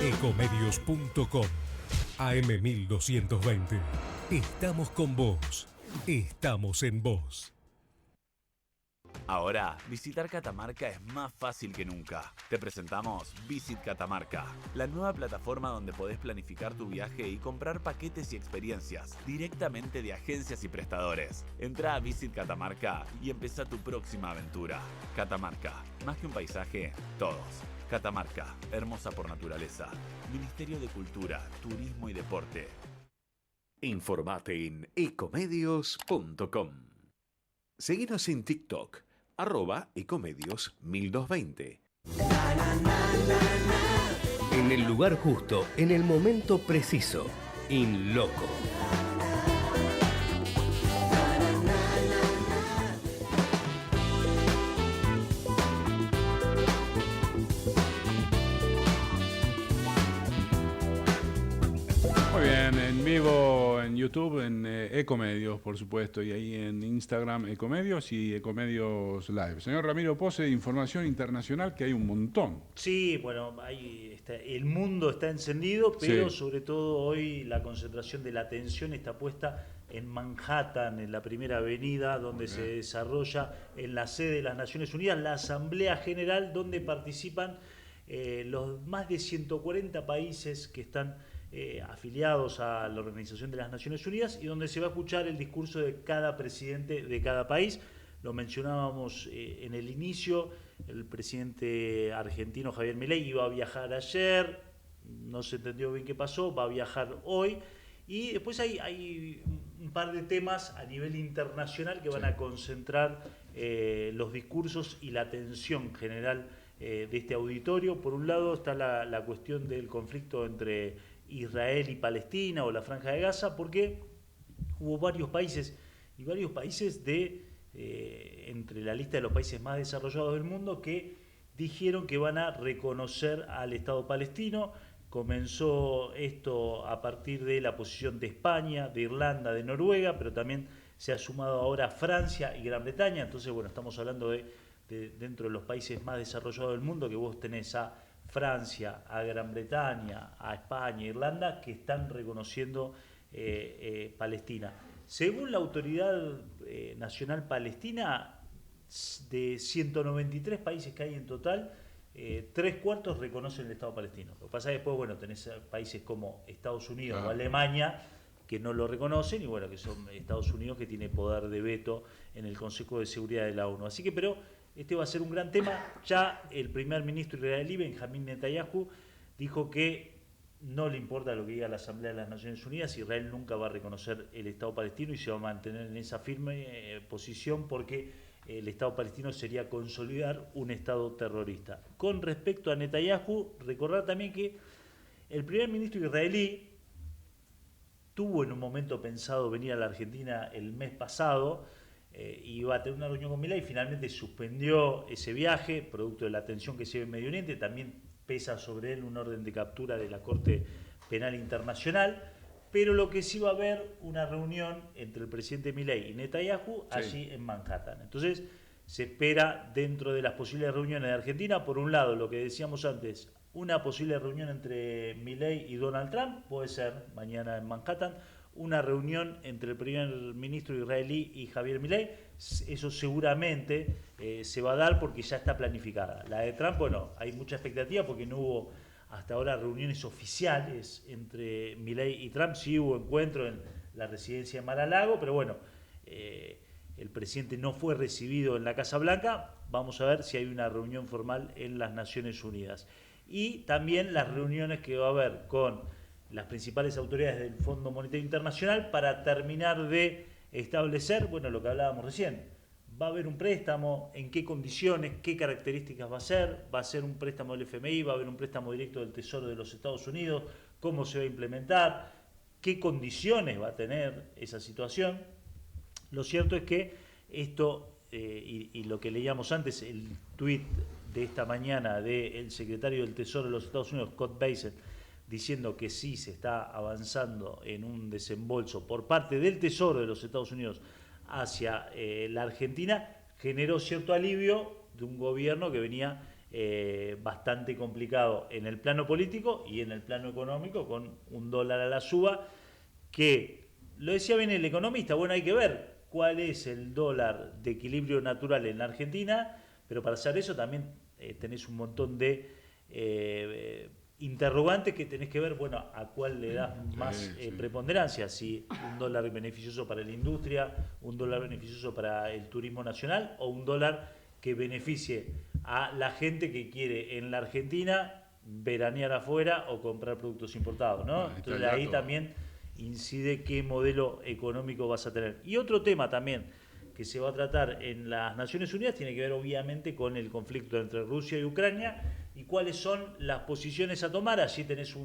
Ecomedios.com AM1220. Estamos con vos. Estamos en vos. Ahora, visitar Catamarca es más fácil que nunca. Te presentamos Visit Catamarca, la nueva plataforma donde podés planificar tu viaje y comprar paquetes y experiencias directamente de agencias y prestadores. Entrá a Visit Catamarca y empezá tu próxima aventura. Catamarca, más que un paisaje, todos. Catamarca, hermosa por naturaleza. Ministerio de Cultura, Turismo y Deporte. Informate en ecomedios.com. Seguinos en TikTok, @ecomedios1220. En el lugar justo, en el momento preciso. InLoco. Muy bien, en vivo en YouTube, en Ecomedios, por supuesto, y ahí en Instagram Ecomedios y Ecomedios Live. Señor Ramiro Pose, información internacional que hay un montón. Sí, bueno, ahí está, el mundo está encendido, pero sobre todo hoy la concentración de la atención está puesta en Manhattan, en la primera avenida, donde se desarrolla en la sede de las Naciones Unidas la Asamblea General, donde participan los más de 140 países que están afiliados a la Organización de las Naciones Unidas y donde se va a escuchar el discurso de cada presidente de cada país. Lo mencionábamos en el inicio, el presidente argentino Javier Milei iba a viajar ayer, no se entendió bien qué pasó, va a viajar hoy. Y después hay un par de temas a nivel internacional que van a concentrar los discursos y la atención general de este auditorio. Por un lado está la cuestión del conflicto entre Israel y Palestina o la Franja de Gaza, porque hubo varios países entre la lista de los países más desarrollados del mundo que dijeron que van a reconocer al Estado palestino. Comenzó esto a partir de la posición de España, de Irlanda, de Noruega, pero también se ha sumado ahora Francia y Gran Bretaña. Entonces, bueno, estamos hablando de dentro de los países más desarrollados del mundo, que vos tenés a Francia, a Gran Bretaña, a España, Irlanda, que están reconociendo Palestina. Según la Autoridad Nacional Palestina, de 193 países que hay en total, 3/4 reconocen el Estado palestino. Lo que pasa es que después, bueno, tenés países como Estados Unidos o Alemania que no lo reconocen, y bueno, que son Estados Unidos que tiene poder de veto en el Consejo de Seguridad de la ONU. Así que, pero este va a ser un gran tema. Ya el primer ministro israelí, Benjamín Netanyahu, dijo que no le importa lo que diga la Asamblea de las Naciones Unidas, Israel nunca va a reconocer el Estado palestino y se va a mantener en esa firme posición, porque el Estado palestino sería consolidar un Estado terrorista. Con respecto a Netanyahu, recordar también que el primer ministro israelí tuvo en un momento pensado venir a la Argentina el mes pasado, iba a tener una reunión con Milei y finalmente suspendió ese viaje, producto de la tensión que se ve en Medio Oriente. También pesa sobre él un orden de captura de la Corte Penal Internacional, pero lo que sí va a haber una reunión entre el presidente Milei y Netanyahu allí en Manhattan. Entonces se espera, dentro de las posibles reuniones de Argentina, por un lado, lo que decíamos antes, una posible reunión entre Milei y Donald Trump, puede ser mañana en Manhattan, una reunión entre el primer ministro israelí y Javier Milei. Eso seguramente se va a dar porque ya está planificada. La de Trump, bueno, hay mucha expectativa porque no hubo hasta ahora reuniones oficiales entre Milei y Trump. Sí hubo encuentro en la residencia de Mar-a-Lago, pero bueno, el presidente no fue recibido en la Casa Blanca. Vamos a ver si hay una reunión formal en las Naciones Unidas. Y también las reuniones que va a haber con las principales autoridades del Fondo Monetario Internacional para terminar de establecer, bueno, lo que hablábamos recién. ¿Va a haber un préstamo? ¿En qué condiciones? ¿Qué características va a ser? ¿Va a ser un préstamo del FMI? ¿Va a haber un préstamo directo del Tesoro de los Estados Unidos? ¿Cómo se va a implementar? ¿Qué condiciones va a tener esa situación? Lo cierto es que esto, y lo que leíamos antes, el tuit de esta mañana del secretario del Tesoro de los Estados Unidos, Scott Bessent, diciendo que sí se está avanzando en un desembolso por parte del Tesoro de los Estados Unidos hacia la Argentina, generó cierto alivio de un gobierno que venía bastante complicado en el plano político y en el plano económico, con un dólar a la suba, que, lo decía bien el economista, bueno, hay que ver cuál es el dólar de equilibrio natural en la Argentina, pero para hacer eso también tenés un montón de interrogantes que tenés que ver, bueno, a cuál le das más preponderancia, si un dólar beneficioso para la industria, un dólar beneficioso para el turismo nacional, o un dólar que beneficie a la gente que quiere en la Argentina veranear afuera o comprar productos importados, ¿no? Entonces ahí también incide qué modelo económico vas a tener. Y otro tema también que se va a tratar en las Naciones Unidas tiene que ver obviamente con el conflicto entre Rusia y Ucrania y cuáles son las posiciones a tomar. Allí tenés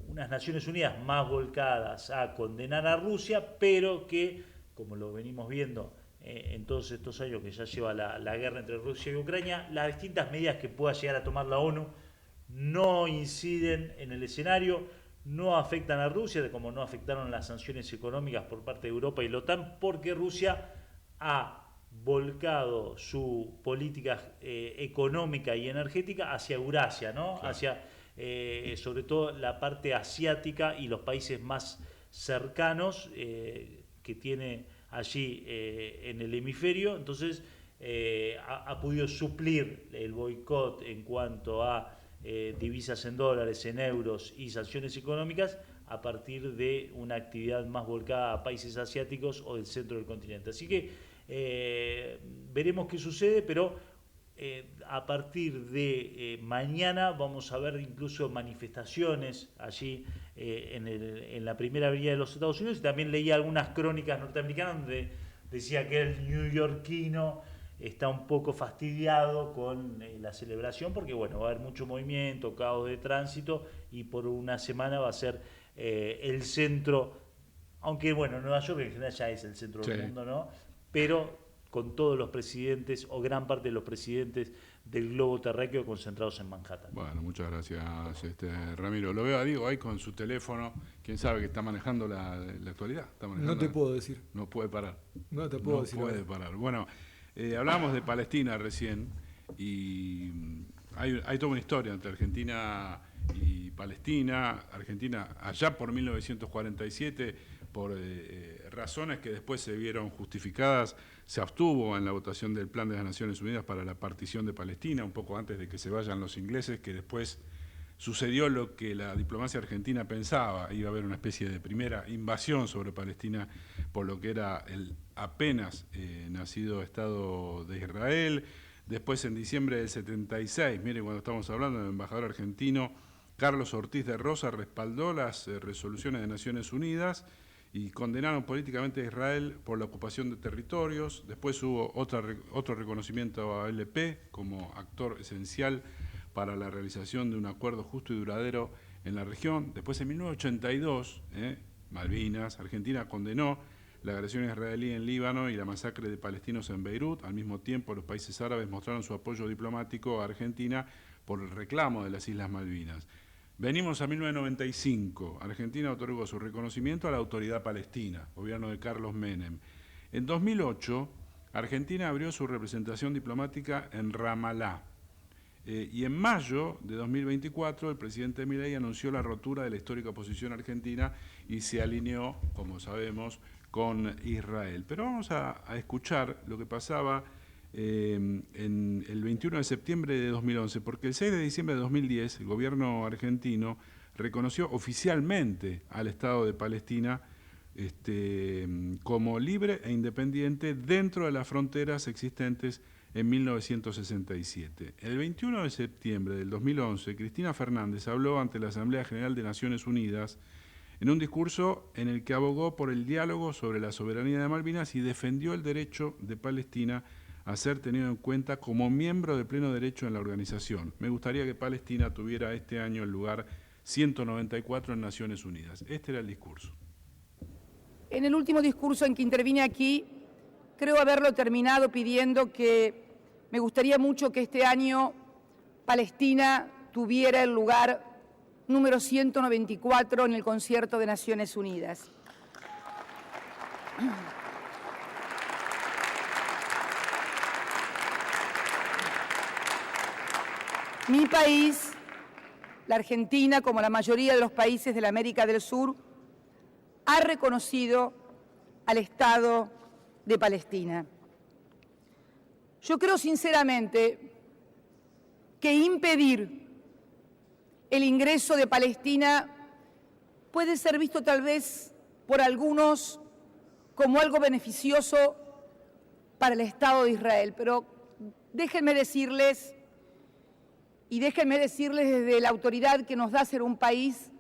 unas Naciones Unidas más volcadas a condenar a Rusia, pero que, como lo venimos viendo en todos estos años que ya lleva la guerra entre Rusia y Ucrania, las distintas medidas que pueda llegar a tomar la ONU no inciden en el escenario, no afectan a Rusia, como no afectaron las sanciones económicas por parte de Europa y la OTAN, porque Rusia ha volcado su política económica y energética hacia Eurasia, ¿no? Claro. Hacia sobre todo la parte asiática y los países más cercanos que tiene allí en el hemisferio. Entonces ha podido suplir el boicot en cuanto a divisas en dólares, en euros y sanciones económicas a partir de una actividad más volcada a países asiáticos o del centro del continente. Así que veremos qué sucede, pero a partir de mañana vamos a ver incluso manifestaciones allí en la primera avenida de los Estados Unidos, y también leí algunas crónicas norteamericanas donde decía que el neoyorquino está un poco fastidiado con la celebración porque bueno, va a haber mucho movimiento, caos de tránsito, y por una semana va a ser el centro, aunque bueno, Nueva York en general ya es el centro del mundo, ¿no? Pero con todos los presidentes o gran parte de los presidentes del globo terráqueo concentrados en Manhattan. Bueno, muchas gracias, Ramiro. Lo veo a Diego ahí con su teléfono. ¿Quién sabe que está manejando la actualidad? No te puedo decir. No puede parar. No te puedo decir. No puede parar. Bueno, hablábamos de Palestina recién y hay toda una historia entre Argentina y Palestina. Argentina allá por 1947, por razones que después se vieron justificadas, se abstuvo en la votación del Plan de las Naciones Unidas para la partición de Palestina, un poco antes de que se vayan los ingleses, que después sucedió lo que la diplomacia argentina pensaba: iba a haber una especie de primera invasión sobre Palestina por lo que era el apenas nacido Estado de Israel. Después, en diciembre del 76, miren, cuando estamos hablando del embajador argentino Carlos Ortiz de Rosa, respaldó las resoluciones de Naciones Unidas y condenaron políticamente a Israel por la ocupación de territorios. Después hubo otro reconocimiento a LP como actor esencial para la realización de un acuerdo justo y duradero en la región. Después, en 1982, Malvinas, Argentina condenó la agresión israelí en Líbano y la masacre de palestinos en Beirut. Al mismo tiempo, los países árabes mostraron su apoyo diplomático a Argentina por el reclamo de las Islas Malvinas. Venimos a 1995. Argentina otorgó su reconocimiento a la Autoridad Palestina, gobierno de Carlos Menem. En 2008, Argentina abrió su representación diplomática en Ramallah. Y en mayo de 2024, el presidente Milei anunció la rotura de la histórica oposición argentina y se alineó, como sabemos, con Israel. Pero vamos a escuchar lo que pasaba en el 21 de septiembre de 2011, porque el 6 de diciembre de 2010 el gobierno argentino reconoció oficialmente al Estado de Palestina como libre e independiente dentro de las fronteras existentes en 1967. El 21 de septiembre del 2011, Cristina Fernández habló ante la Asamblea General de Naciones Unidas en un discurso en el que abogó por el diálogo sobre la soberanía de Malvinas y defendió el derecho de Palestina a ser tenido en cuenta como miembro de pleno derecho en la organización. Me gustaría que Palestina tuviera este año el lugar 194 en Naciones Unidas. Este era el discurso. En el último discurso en que intervine aquí, creo haberlo terminado pidiendo que me gustaría mucho que este año Palestina tuviera el lugar número 194 en el concierto de Naciones Unidas. Mi país, la Argentina, como la mayoría de los países de la América del Sur, ha reconocido al Estado de Palestina. Yo creo sinceramente que impedir el ingreso de Palestina puede ser visto tal vez por algunos como algo beneficioso para el Estado de Israel, pero déjenme decirles desde la autoridad que nos da ser un país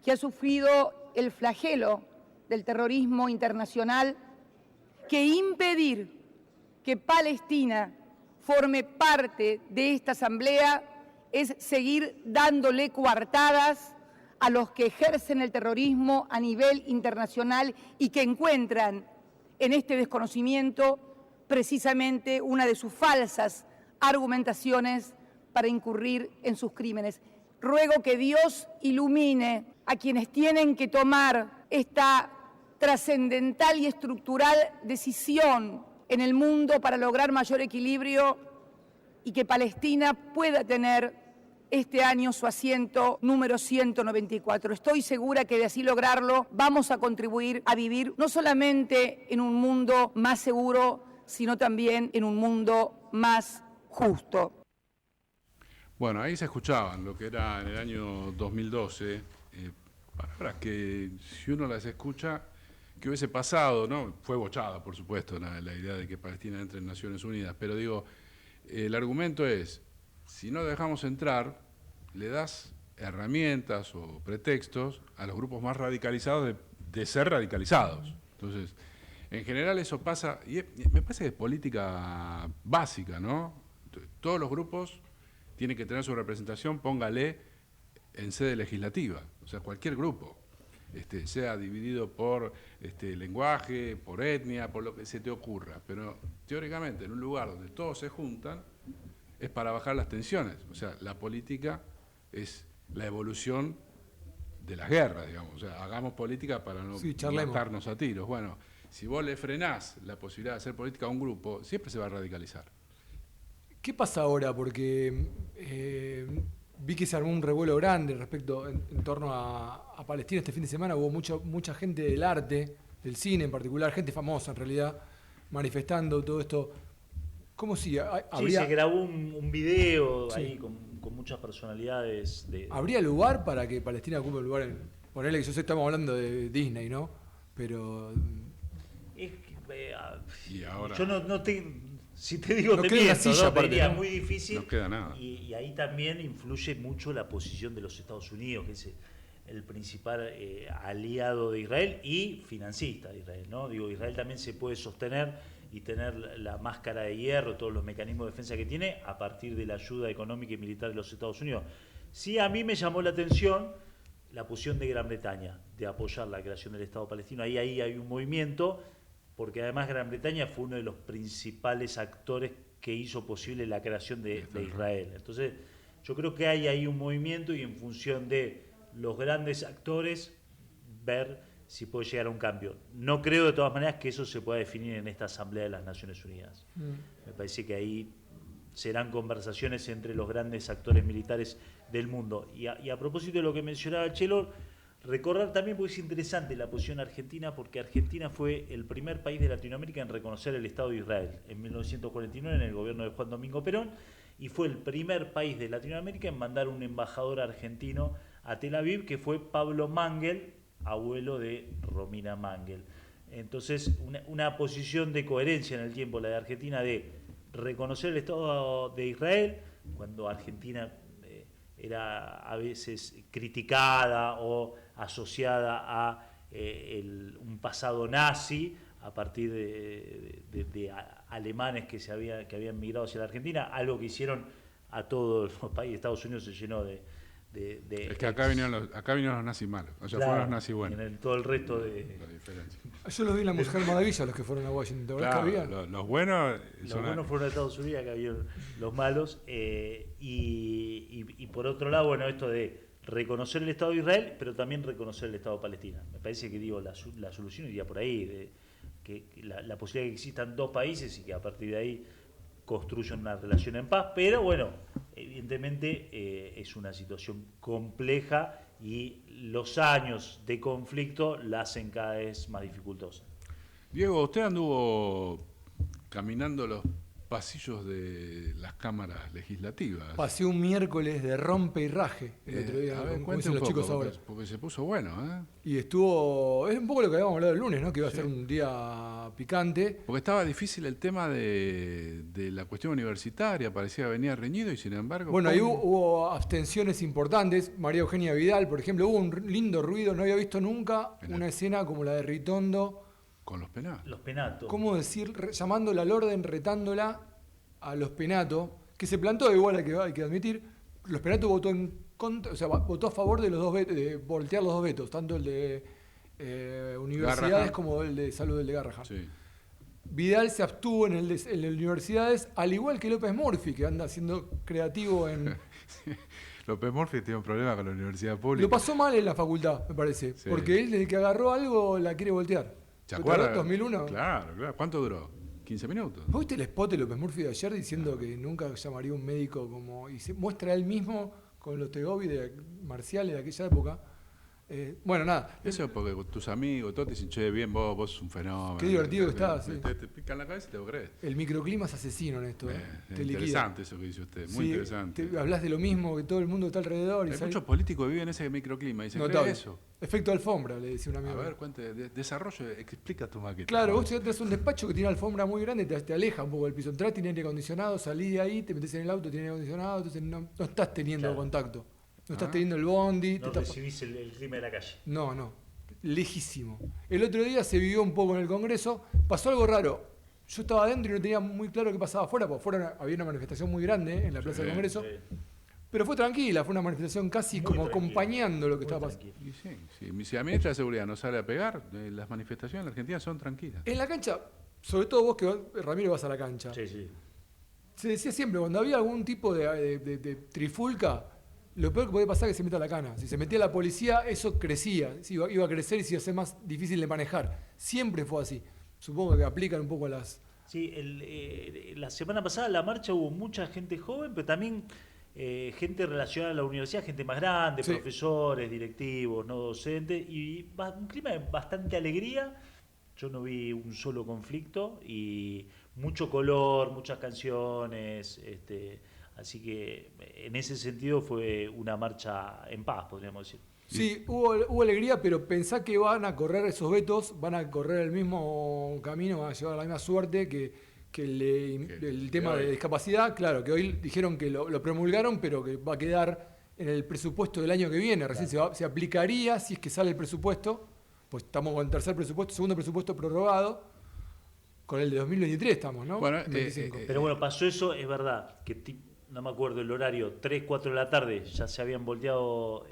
que ha sufrido el flagelo del terrorismo internacional, que impedir que Palestina forme parte de esta asamblea es seguir dándole coartadas a los que ejercen el terrorismo a nivel internacional y que encuentran en este desconocimiento precisamente una de sus falsas argumentaciones para incurrir en sus crímenes. Ruego que Dios ilumine a quienes tienen que tomar esta trascendental y estructural decisión en el mundo para lograr mayor equilibrio y que Palestina pueda tener este año su asiento número 194. Estoy segura que de así lograrlo vamos a contribuir a vivir no solamente en un mundo más seguro, sino también en un mundo más justo. Bueno, ahí se escuchaban lo que era en el año 2012, palabras que si uno las escucha, que hubiese pasado, ¿no? Fue bochada, por supuesto, la idea de que Palestina entre en Naciones Unidas, pero digo, el argumento es, si no dejamos entrar, le das herramientas o pretextos a los grupos más radicalizados de ser radicalizados. Entonces, en general eso pasa, y me parece que es política básica, ¿no? Todos los grupos tienen que tener su representación, póngale, en sede legislativa, o sea, cualquier grupo, sea dividido por lenguaje, por etnia, por lo que se te ocurra, pero teóricamente en un lugar donde todos se juntan es para bajar las tensiones, o sea, la política es la evolución de las guerras, digamos, o sea, hagamos política para no matarnos a tiros. Bueno, si vos le frenás la posibilidad de hacer política a un grupo, siempre se va a radicalizar. ¿Qué pasa ahora? Porque vi que se armó un revuelo grande respecto en torno a Palestina este fin de semana. Hubo mucha gente del arte, del cine en particular, gente famosa en realidad, manifestando todo esto. ¿Cómo sigue? Sí, se grabó un video ahí con muchas personalidades. ¿Habría lugar para que Palestina ocupe un lugar en... Ponele que yo sé, estamos hablando de Disney, ¿no? Pero... Es que, y ahora... Yo no te... Si te digo, no te queda miento, silla, ¿no? Sería ¿no? muy difícil. No queda nada. Y ahí también influye mucho la posición de los Estados Unidos, que es el principal aliado de Israel y financista de Israel, ¿no? Digo, Israel también se puede sostener y tener la máscara de hierro, todos los mecanismos de defensa que tiene, a partir de la ayuda económica y militar de los Estados Unidos. Sí, a mí me llamó la atención la posición de Gran Bretaña, de apoyar la creación del Estado palestino. Ahí hay un movimiento, porque además Gran Bretaña fue uno de los principales actores que hizo posible la creación de Israel. Entonces, yo creo que hay ahí un movimiento y en función de los grandes actores, ver si puede llegar a un cambio. No creo de todas maneras que eso se pueda definir en esta Asamblea de las Naciones Unidas. Me parece que ahí serán conversaciones entre los grandes actores militares del mundo. Y a propósito de lo que mencionaba Chelo, recordar también, porque es interesante la posición argentina, porque Argentina fue el primer país de Latinoamérica en reconocer el Estado de Israel en 1949 en el gobierno de Juan Domingo Perón, y fue el primer país de Latinoamérica en mandar un embajador argentino a Tel Aviv, que fue Pablo Mangel, abuelo de Romina Mangel. Entonces, una posición de coherencia en el tiempo, la de Argentina, de reconocer el Estado de Israel, cuando Argentina era a veces criticada o asociada a un pasado nazi a partir de alemanes que habían migrado hacia la Argentina, algo que hicieron a todos los países. Estados Unidos se llenó de es que acá vinieron los nazis malos, o sea, claro, fueron los nazis buenos. En todo el resto de... La diferencia. Yo los vi en La Mujer Maravilla, los que fueron a Washington. Claro, los buenos... Los buenos fueron de Estados Unidos, acá había los malos. Y por otro lado, bueno, esto de reconocer el Estado de Israel, pero también reconocer el Estado de Palestina. Me parece que la solución iría por ahí, de que la posibilidad de que existan dos países y que a partir de ahí construyan una relación en paz, pero bueno, evidentemente es una situación compleja y los años de conflicto la hacen cada vez más dificultosa. Diego, usted anduvo caminando los pasillos de las cámaras legislativas. Pasé un miércoles de rompe y raje el otro día, como dicen los chicos ahora. Porque se puso bueno, ¿eh? Y estuvo, es un poco lo que habíamos hablado el lunes, ¿no? Que iba a ser un día picante. Porque estaba difícil el tema de la cuestión universitaria, parecía que venía reñido y sin embargo... Bueno, ahí hubo abstenciones importantes. María Eugenia Vidal, por ejemplo, hubo un lindo ruido, no había visto nunca una escena como la de Ritondo. Con los penatos. Los penatos. ¿Cómo decir? Llamándola al orden, retándola a los penatos, que se plantó igual, hay que admitir. Los penatos votó en contra, o sea, votó a favor de los dos vetos, de voltear los dos vetos, tanto el de universidades Garrahan, como el de salud, el de Garrahan. Sí. Vidal se abstuvo en el de universidades, al igual que López Murphy, que anda siendo creativo en... López Murphy tiene un problema con la universidad pública. Lo pasó mal en la facultad, me parece, sí. Porque él, desde que agarró algo, la quiere voltear. ¿Se acuerda? 2001. Claro. ¿Cuánto duró? 15 minutos. ¿Vos viste el spot de López Murphy de ayer diciendo que nunca llamaría a un médico como... Y se muestra él mismo con los Tegobi de marciales de aquella época, Bueno, nada. Eso es porque tus amigos, todos te dicen, che, bien, vos sos un fenómeno. Qué divertido que estás. Te pican la cabeza y te lo crees. El microclima es asesino en esto. Te interesante eso que dice usted, muy interesante. Hablas de lo mismo, que todo el mundo está alrededor. Hay muchos políticos que viven en ese microclima y se cree eso. Efecto alfombra, le decía un amigo. A ver, cuente, desarrollo, explica tu maqueta. Claro, vos tenés un despacho que tiene alfombra muy grande, te aleja un poco del piso. Entrás, tiene aire acondicionado, salís de ahí, te metés en el auto, tiene aire acondicionado, entonces no estás teniendo contacto. No estás teniendo el bondi. No recibís el clima de la calle. No. Lejísimo. El otro día se vivió un poco en el Congreso. Pasó algo raro. Yo estaba adentro y no tenía muy claro qué pasaba afuera, porque afuera había una manifestación muy grande en la Plaza del Congreso. Pero fue tranquila, fue una manifestación casi muy como acompañando lo que estaba pasando. Si la ministra de Seguridad no sale a pegar, las manifestaciones en la Argentina son tranquilas. En la cancha, sobre todo vos que Ramiro vas a la cancha. Sí. Se decía siempre, cuando había algún tipo de trifulca, lo peor que podía pasar es que se meta la cana. Si se metía la policía, eso crecía, iba a crecer y se iba a ser más difícil de manejar. Siempre fue así. Supongo que aplican un poco las... Sí, la semana pasada en la marcha hubo mucha gente joven, pero también gente relacionada a la universidad, gente más grande, profesores, directivos, no docentes, y un clima de bastante alegría. Yo no vi un solo conflicto y mucho color, muchas canciones, así que en ese sentido fue una marcha en paz, podríamos decir. Sí, hubo alegría, pero pensá que van a correr esos vetos, van a correr el mismo camino, van a llevar la misma suerte que el tema de discapacidad. Claro, que hoy dijeron que lo promulgaron, pero que va a quedar en el presupuesto del año que viene. Recién se aplicaría si es que sale el presupuesto, pues estamos con el segundo presupuesto prorrogado. Con el de 2023 estamos, ¿no? Bueno, pero bueno, pasó eso, es verdad, que no me acuerdo el horario, 3, 4 de la tarde ya se habían volteado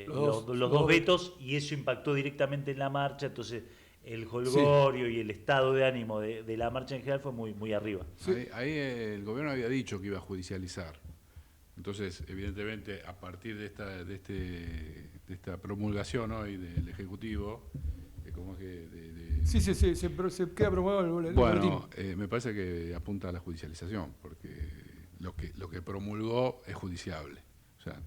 los dos vetos y eso impactó directamente en la marcha, entonces el jolgorio y el estado de ánimo de la marcha en general fue muy, muy arriba. Sí. Ahí el gobierno había dicho que iba a judicializar. Entonces, evidentemente, a partir de esta promulgación hoy del Ejecutivo, como que Sí, se queda promulgado el Bueno, me parece que apunta a la judicialización, porque lo que promulgó es judiciable. O sea,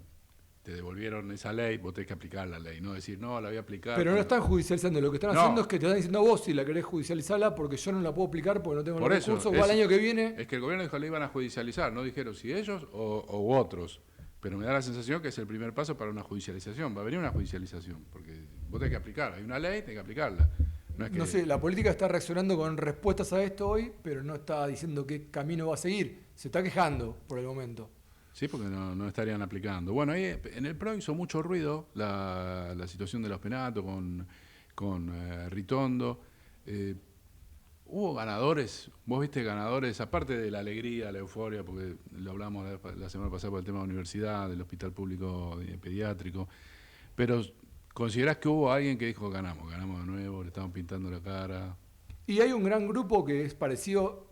te devolvieron esa ley, vos tenés que aplicar la ley, no decir, no, la voy a aplicar. Pero no están judicializando, lo que están haciendo es que te están diciendo vos si la querés judicializarla porque yo no la puedo aplicar porque no tengo los recursos, o al año que viene... Es que el gobierno dijo que la iban a judicializar, no dijeron si ellos o otros. Pero me da la sensación que es el primer paso para una judicialización. Va a venir una judicialización, porque vos tenés que aplicar. Hay una ley, tenés que aplicarla. No sé, la política está reaccionando con respuestas a esto hoy, pero no está diciendo qué camino va a seguir. Se está quejando por el momento. Sí, porque no estarían aplicando. Bueno, ahí en el PRO hizo mucho ruido la situación de los penatos con Ritondo. Hubo ganadores, vos viste ganadores, aparte de la alegría, la euforia, porque lo hablamos la semana pasada por el tema de la universidad, del hospital público pediátrico, pero ¿considerás que hubo alguien que dijo ganamos de nuevo, le estaban pintando la cara? Y hay un gran grupo que es parecido,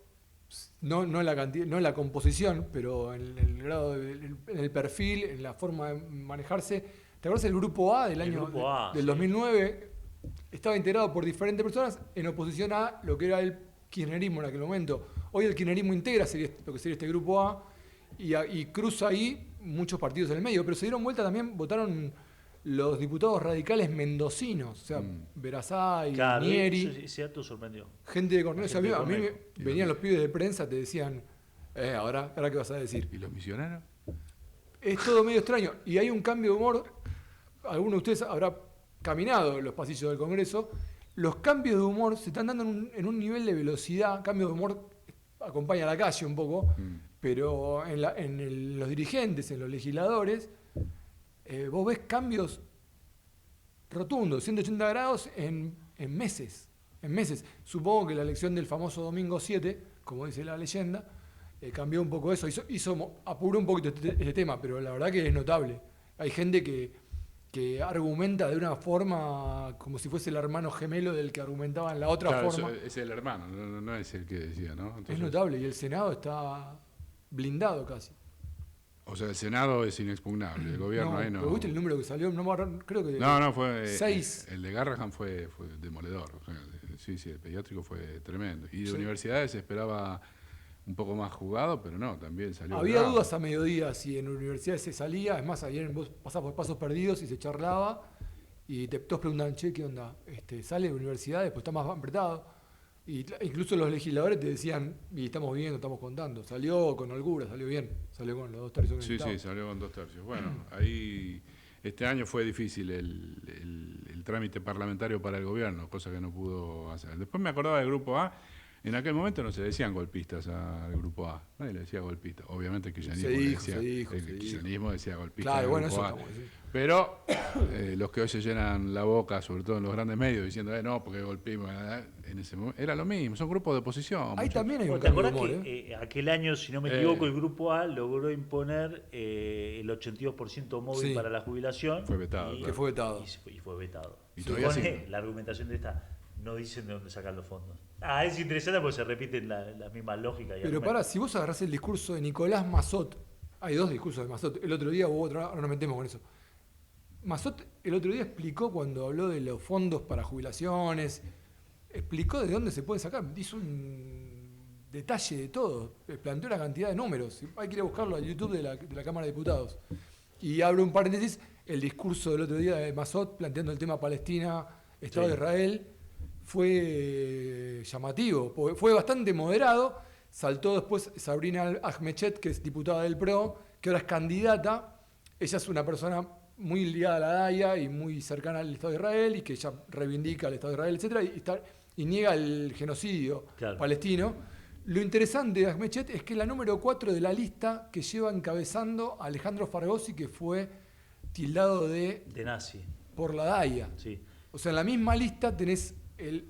no en la cantidad, no en la composición, pero en el grado, en el perfil, en la forma de manejarse. ¿Te acuerdas del grupo A del año del 2009? Estaba integrado por diferentes personas en oposición a lo que era el kirchnerismo en aquel momento. Hoy el kirchnerismo integra lo que sería este grupo A y cruza ahí muchos partidos en el medio, pero se dieron vuelta también, votaron los diputados radicales mendocinos, o sea, Verazá y Nieri. Ese dato sorprendió. Gente de Cornelio. A mí venían los pibes de prensa, te decían, ahora qué vas a decir. ¿Y los misioneros? Es todo medio extraño. Y hay un cambio de humor, alguno de ustedes habrá caminado los pasillos del Congreso, los cambios de humor se están dando en un nivel de velocidad, cambios de humor acompaña a la calle un poco, pero en los dirigentes, en los legisladores, vos ves cambios rotundos, 180 grados en meses. Supongo que la elección del famoso domingo 7, como dice la leyenda, cambió un poco eso, apuró un poquito este tema, pero la verdad que es notable. Hay gente que argumenta de una forma como si fuese el hermano gemelo del que argumentaba en la otra forma. Es el hermano, no es el que decía, ¿no? Entonces, es notable, y el Senado está blindado casi. O sea, el Senado es inexpugnable, el gobierno ahí no... ¿Viste el número que salió? Creo que... No, fue... 6. El de Garrahan fue demoledor. O sea, sí, el pediátrico fue tremendo. Y de universidades se esperaba un poco más jugado, pero no, también salió... Había dudas a mediodía si en universidades se salía, es más, ayer vos pasabas por Pasos Perdidos y se charlaba, y todos preguntan, che, ¿qué onda? ¿Sale de universidades? Pues está más apretado. Y incluso los legisladores te decían, y estamos viendo, estamos contando. Salió con holgura, salió bien, salió con los 2 tercios que necesitaba. Sí, salió con 2 tercios. Bueno, ahí este año fue difícil el trámite parlamentario para el gobierno, cosa que no pudo hacer. Después me acordaba del Grupo A. En aquel momento no se decían golpistas al Grupo A, nadie le decía golpista. Obviamente el kirchnerismo decía golpista. Claro, bueno, eso A. Pero los que hoy se llenan la boca, sobre todo en los grandes medios, diciendo no, porque golpismo, en ese momento era lo mismo, son grupos de oposición. Ahí también hay un ¿Te acordás que aquel año, si no me equivoco, el Grupo A logró imponer el 82% móvil para la jubilación? Fue vetado. Que fue vetado. Y fue vetado. Y todavía supone, la argumentación de esta, no dicen de dónde sacar los fondos. Es interesante porque se repiten las mismas lógicas. Pero para, si vos agarrás el discurso de Nicolás Massot, hay 2 discursos de Massot, el otro día hubo otro, ahora nos metemos con eso. Massot el otro día explicó cuando habló de los fondos para jubilaciones, explicó de dónde se puede sacar, hizo un detalle de todo, planteó una cantidad de números, hay que ir a buscarlo al YouTube de la Cámara de Diputados. Y abro un paréntesis, el discurso del otro día de Massot planteando el tema Palestina, Estado de Israel, fue llamativo, fue bastante moderado. Saltó después Sabrina Ahmechet, que es diputada del PRO, que ahora es candidata. Ella es una persona muy ligada a la DAIA y muy cercana al Estado de Israel, y que ella reivindica el Estado de Israel, etc. Y niega el genocidio palestino. Lo interesante de Ahmechet es que es la número 4 de la lista que lleva encabezando a Alejandro Fargosi, que fue tildado de nazi por la DAIA. Sí. O sea, en la misma lista tenés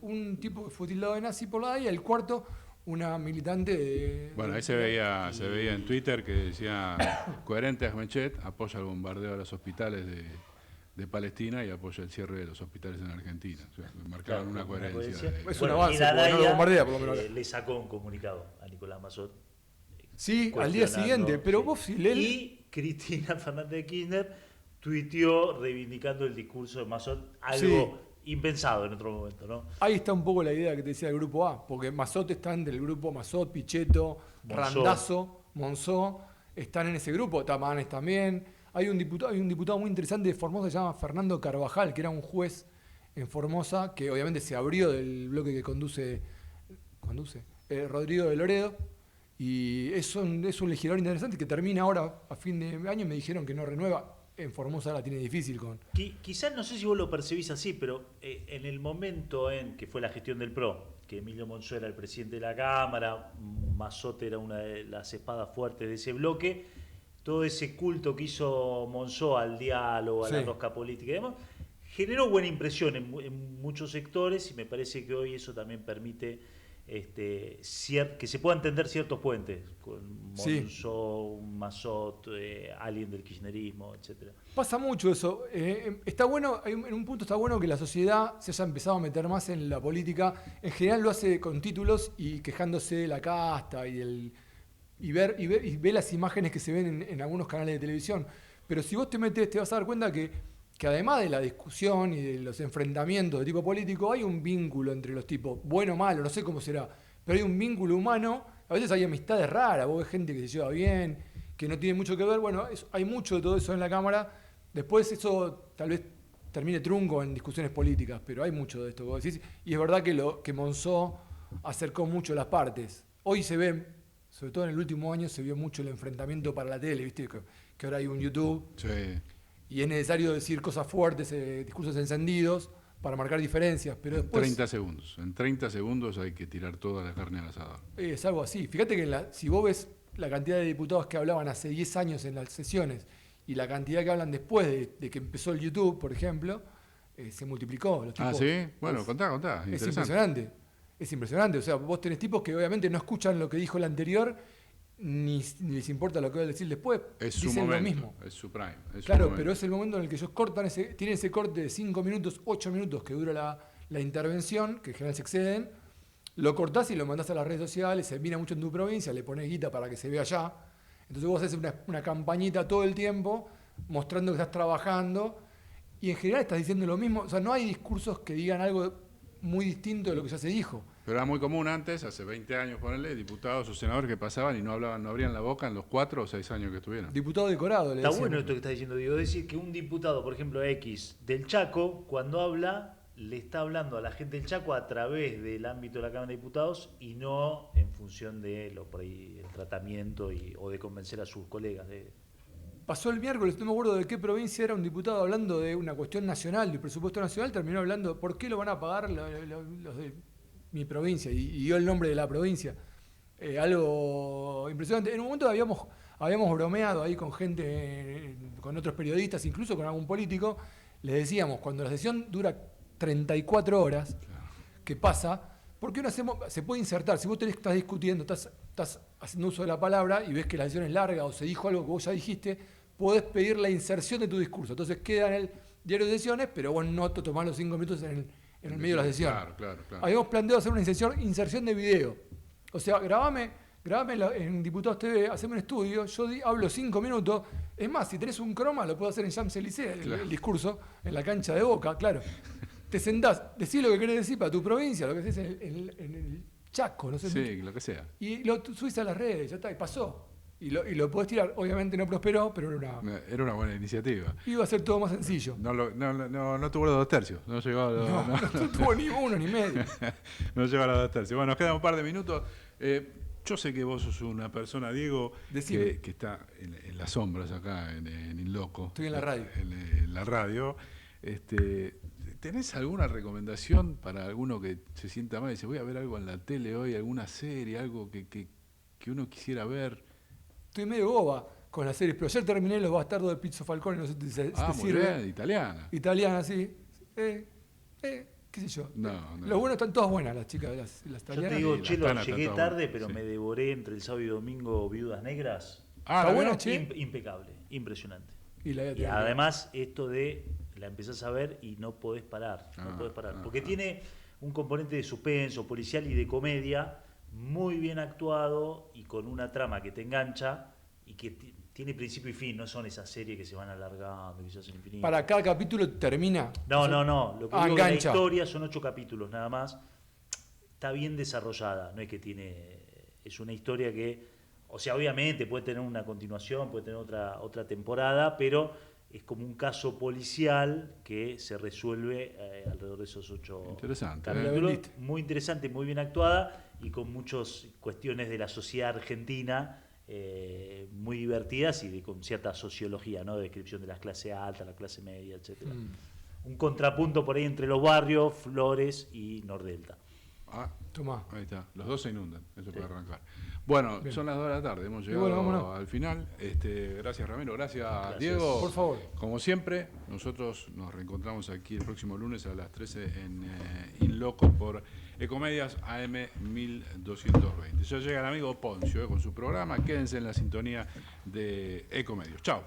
un tipo que fue tildado de nazi por la DAIA, el cuarto, una militante de... Bueno, ahí se veía en Twitter que decía, coherente Ahmechet, apoya el bombardeo a los hospitales de Palestina y apoya el cierre de los hospitales en Argentina. O sea, marcaron una coherencia. Es un avance, y la DAIA, no lo bombardea, por lo menos. Le sacó un comunicado a Nicolás Massot. Sí, al día siguiente, pero vos Y Cristina Fernández de Kirchner tuiteó reivindicando el discurso de Massot, algo impensado en otro momento, ¿no? Ahí está un poco la idea que te decía del Grupo A, porque Massot está del grupo Massot, Pichetto, Randazzo, Monzó, están en ese grupo, Tamanes también. Hay un diputado muy interesante de Formosa, se llama Fernando Carvajal, que era un juez en Formosa, que obviamente se abrió del bloque que conduce Rodrigo de Loredo, y es un legislador interesante que termina ahora a fin de año. Me dijeron que no renueva. En Formosa la tiene difícil con... Quizás, no sé si vos lo percibís así, pero en el momento en que fue la gestión del PRO, que Emilio Monzó era el presidente de la Cámara, Massot era una de las espadas fuertes de ese bloque, todo ese culto que hizo Monzó al diálogo, a la rosca política y demás, generó buena impresión en muchos sectores, y me parece que hoy eso también permite que se puedan entender ciertos puentes con Monzó, Massot, alguien del kirchnerismo, etcétera. Pasa mucho eso. Está bueno, en un punto está bueno que la sociedad se haya empezado a meter más en la política. En general lo hace con títulos y quejándose de la casta y ve las imágenes que se ven en algunos canales de televisión. Pero si vos te metes, te vas a dar cuenta que además de la discusión y de los enfrentamientos de tipo político, hay un vínculo entre los tipos, bueno o malo, no sé cómo será, pero hay un vínculo humano. A veces hay amistades raras, vos ves gente que se lleva bien, que no tiene mucho que ver. Bueno, hay mucho de todo eso en la Cámara. Después eso tal vez termine trunco en discusiones políticas, pero hay mucho de esto que vos decís. Y es verdad que Monzó acercó mucho las partes. Hoy se ve, sobre todo en el último año, se vio mucho el enfrentamiento para la tele, ¿viste? Que ahora hay un YouTube. Sí. Y es necesario decir cosas fuertes, discursos encendidos, para marcar diferencias. Pero después, 30 segundos. En 30 segundos hay que tirar toda la carne al asador. Es algo así. Fíjate que si vos ves la cantidad de diputados que hablaban hace 10 años en las sesiones y la cantidad que hablan después de que empezó el YouTube, por ejemplo, se multiplicó. Los tipos, ¿sí? Bueno, contá. Es impresionante. Es impresionante. O sea, vos tenés tipos que obviamente no escuchan lo que dijo el anterior, ni les importa lo que va a decir después. Es su dicen momento, lo mismo. es su prime. Claro, pero es el momento en el que ellos cortan tienen ese corte de 5 minutos, 8 minutos que dura la intervención, que en general se exceden. Lo cortás y lo mandás a las redes sociales, se mira mucho en tu provincia, le pones guita para que se vea allá. Entonces vos haces una campañita todo el tiempo, mostrando que estás trabajando, y en general estás diciendo lo mismo. O sea, no hay discursos que digan algo muy distinto de lo que ya se dijo. Pero era muy común antes, hace 20 años, ponerle diputados o senadores que pasaban y no hablaban, no abrían la boca en los 4 o 6 años que estuvieron. Diputado decorado, le Está decían. bueno esto que está diciendo Diego, decir que un diputado, por ejemplo, X del Chaco, cuando habla, le está hablando a la gente del Chaco a través del ámbito de la Cámara de Diputados y no en función de por ahí, el tratamiento o de convencer a sus colegas. Pasó el miércoles, no me acuerdo de qué provincia era un diputado hablando de una cuestión nacional, del presupuesto nacional, terminó hablando por qué lo van a pagar los de mi provincia y dio el nombre de la provincia. Algo impresionante. En un momento habíamos bromeado ahí con gente, con otros periodistas, incluso con algún político. Les decíamos, cuando la sesión dura 34 horas, ¿qué pasa? ¿Por qué no hacemos? Se puede insertar. Si vos estás discutiendo, estás haciendo uso de la palabra y ves que la sesión es larga o se dijo algo que vos ya dijiste, podés pedir la inserción de tu discurso. Entonces queda en el diario de sesiones, pero vos no te tomás los 5 minutos en el medio de la sesión. Claro. Habíamos planteado hacer una inserción de video. O sea, grabame en Diputados TV, haceme un estudio, yo hablo 5 minutos. Es más, si tenés un croma, lo puedo hacer en Champs-Élysées, el discurso, en la cancha de Boca, claro. Te sentás, decís lo que querés decir para tu provincia, lo que haces en el Chaco, no sé. Sí, lo que sea. Y lo subís a las redes, ya está, y pasó. Y lo podés tirar. Obviamente no prosperó, pero era una buena iniciativa. Iba a ser todo más sencillo. No tuvo los 2 tercios. No llegó a los, no tuvo ni uno ni medio. No llegó a los 2 tercios. Bueno, nos quedan un par de minutos. Yo sé que vos sos una persona, Diego, que está en las sombras acá en Inloco. Estoy en la radio. En la radio. ¿Tenés alguna recomendación para alguno que se sienta mal y dice, voy a ver algo en la tele hoy, alguna serie, algo que uno quisiera ver? Estoy medio boba con las series, pero ayer terminé Los Bastardos de Pizzo Falcone, no sé si te sirve. Bien, italiana. Italiana, sí. ¿Qué sé yo? No. Los buenos están todas buenas, las chicas, las italianas. Yo te digo, Chelo, llegué tarde, buena. pero me devoré entre el sábado y domingo Viudas Negras. ¿Está buena, che? Impecable, impresionante. Y además, esto de la empezás a ver y no podés parar. Porque tiene un componente de suspenso, policial y de comedia muy bien actuado y con una trama que te engancha y que tiene principio y fin. No son esas series que se van alargando, quizás en infinito. ¿Para cada capítulo termina? No. Lo que digo engancha. La historia son 8 capítulos nada más. Está bien desarrollada. No es que es una historia que, o sea, obviamente puede tener una continuación, puede tener otra temporada, pero es como un caso policial que se resuelve alrededor de esos 8 capítulos. Muy interesante, muy bien actuada y con muchas cuestiones de la sociedad argentina muy divertidas y con cierta sociología, ¿no? De descripción de las clases altas, la clase media, etc. Un contrapunto por ahí entre los barrios, Flores y Nordelta. Tomá. Ahí está, los 2 se inundan, eso puede arrancar. Bueno, bien. Son las 2 de la tarde, hemos llegado al final. Gracias Ramiro, gracias Diego. Por favor. Como siempre, nosotros nos reencontramos aquí el próximo lunes a las 13 en Inloco por Ecomedias AM 1220. Ya llega el amigo Poncio con su programa, quédense en la sintonía de Ecomedios. Chao.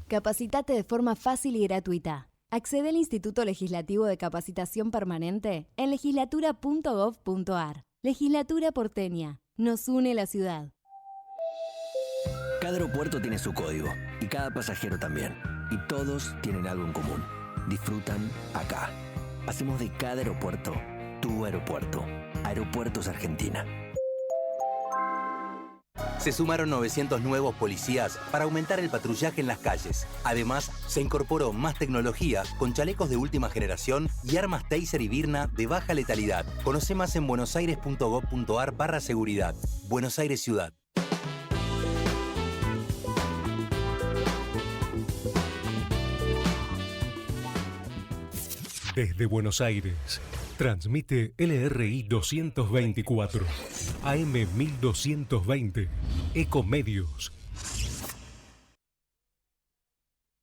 Capacitate de forma fácil y gratuita. Accede al Instituto Legislativo de Capacitación Permanente en legislatura.gov.ar. Legislatura porteña. Nos une la ciudad. Cada aeropuerto tiene su código y cada pasajero también. Y todos tienen algo en común. Disfrutan acá. Hacemos de cada aeropuerto tu aeropuerto. Aeropuertos Argentina. Se sumaron 900 nuevos policías para aumentar el patrullaje en las calles. Además, se incorporó más tecnología con chalecos de última generación y armas Taser y Birna de baja letalidad. Conoce más en buenosaires.gov.ar/seguridad. Buenos Aires Ciudad. Desde Buenos Aires, transmite LRI 224, AM 1220, Ecomedios.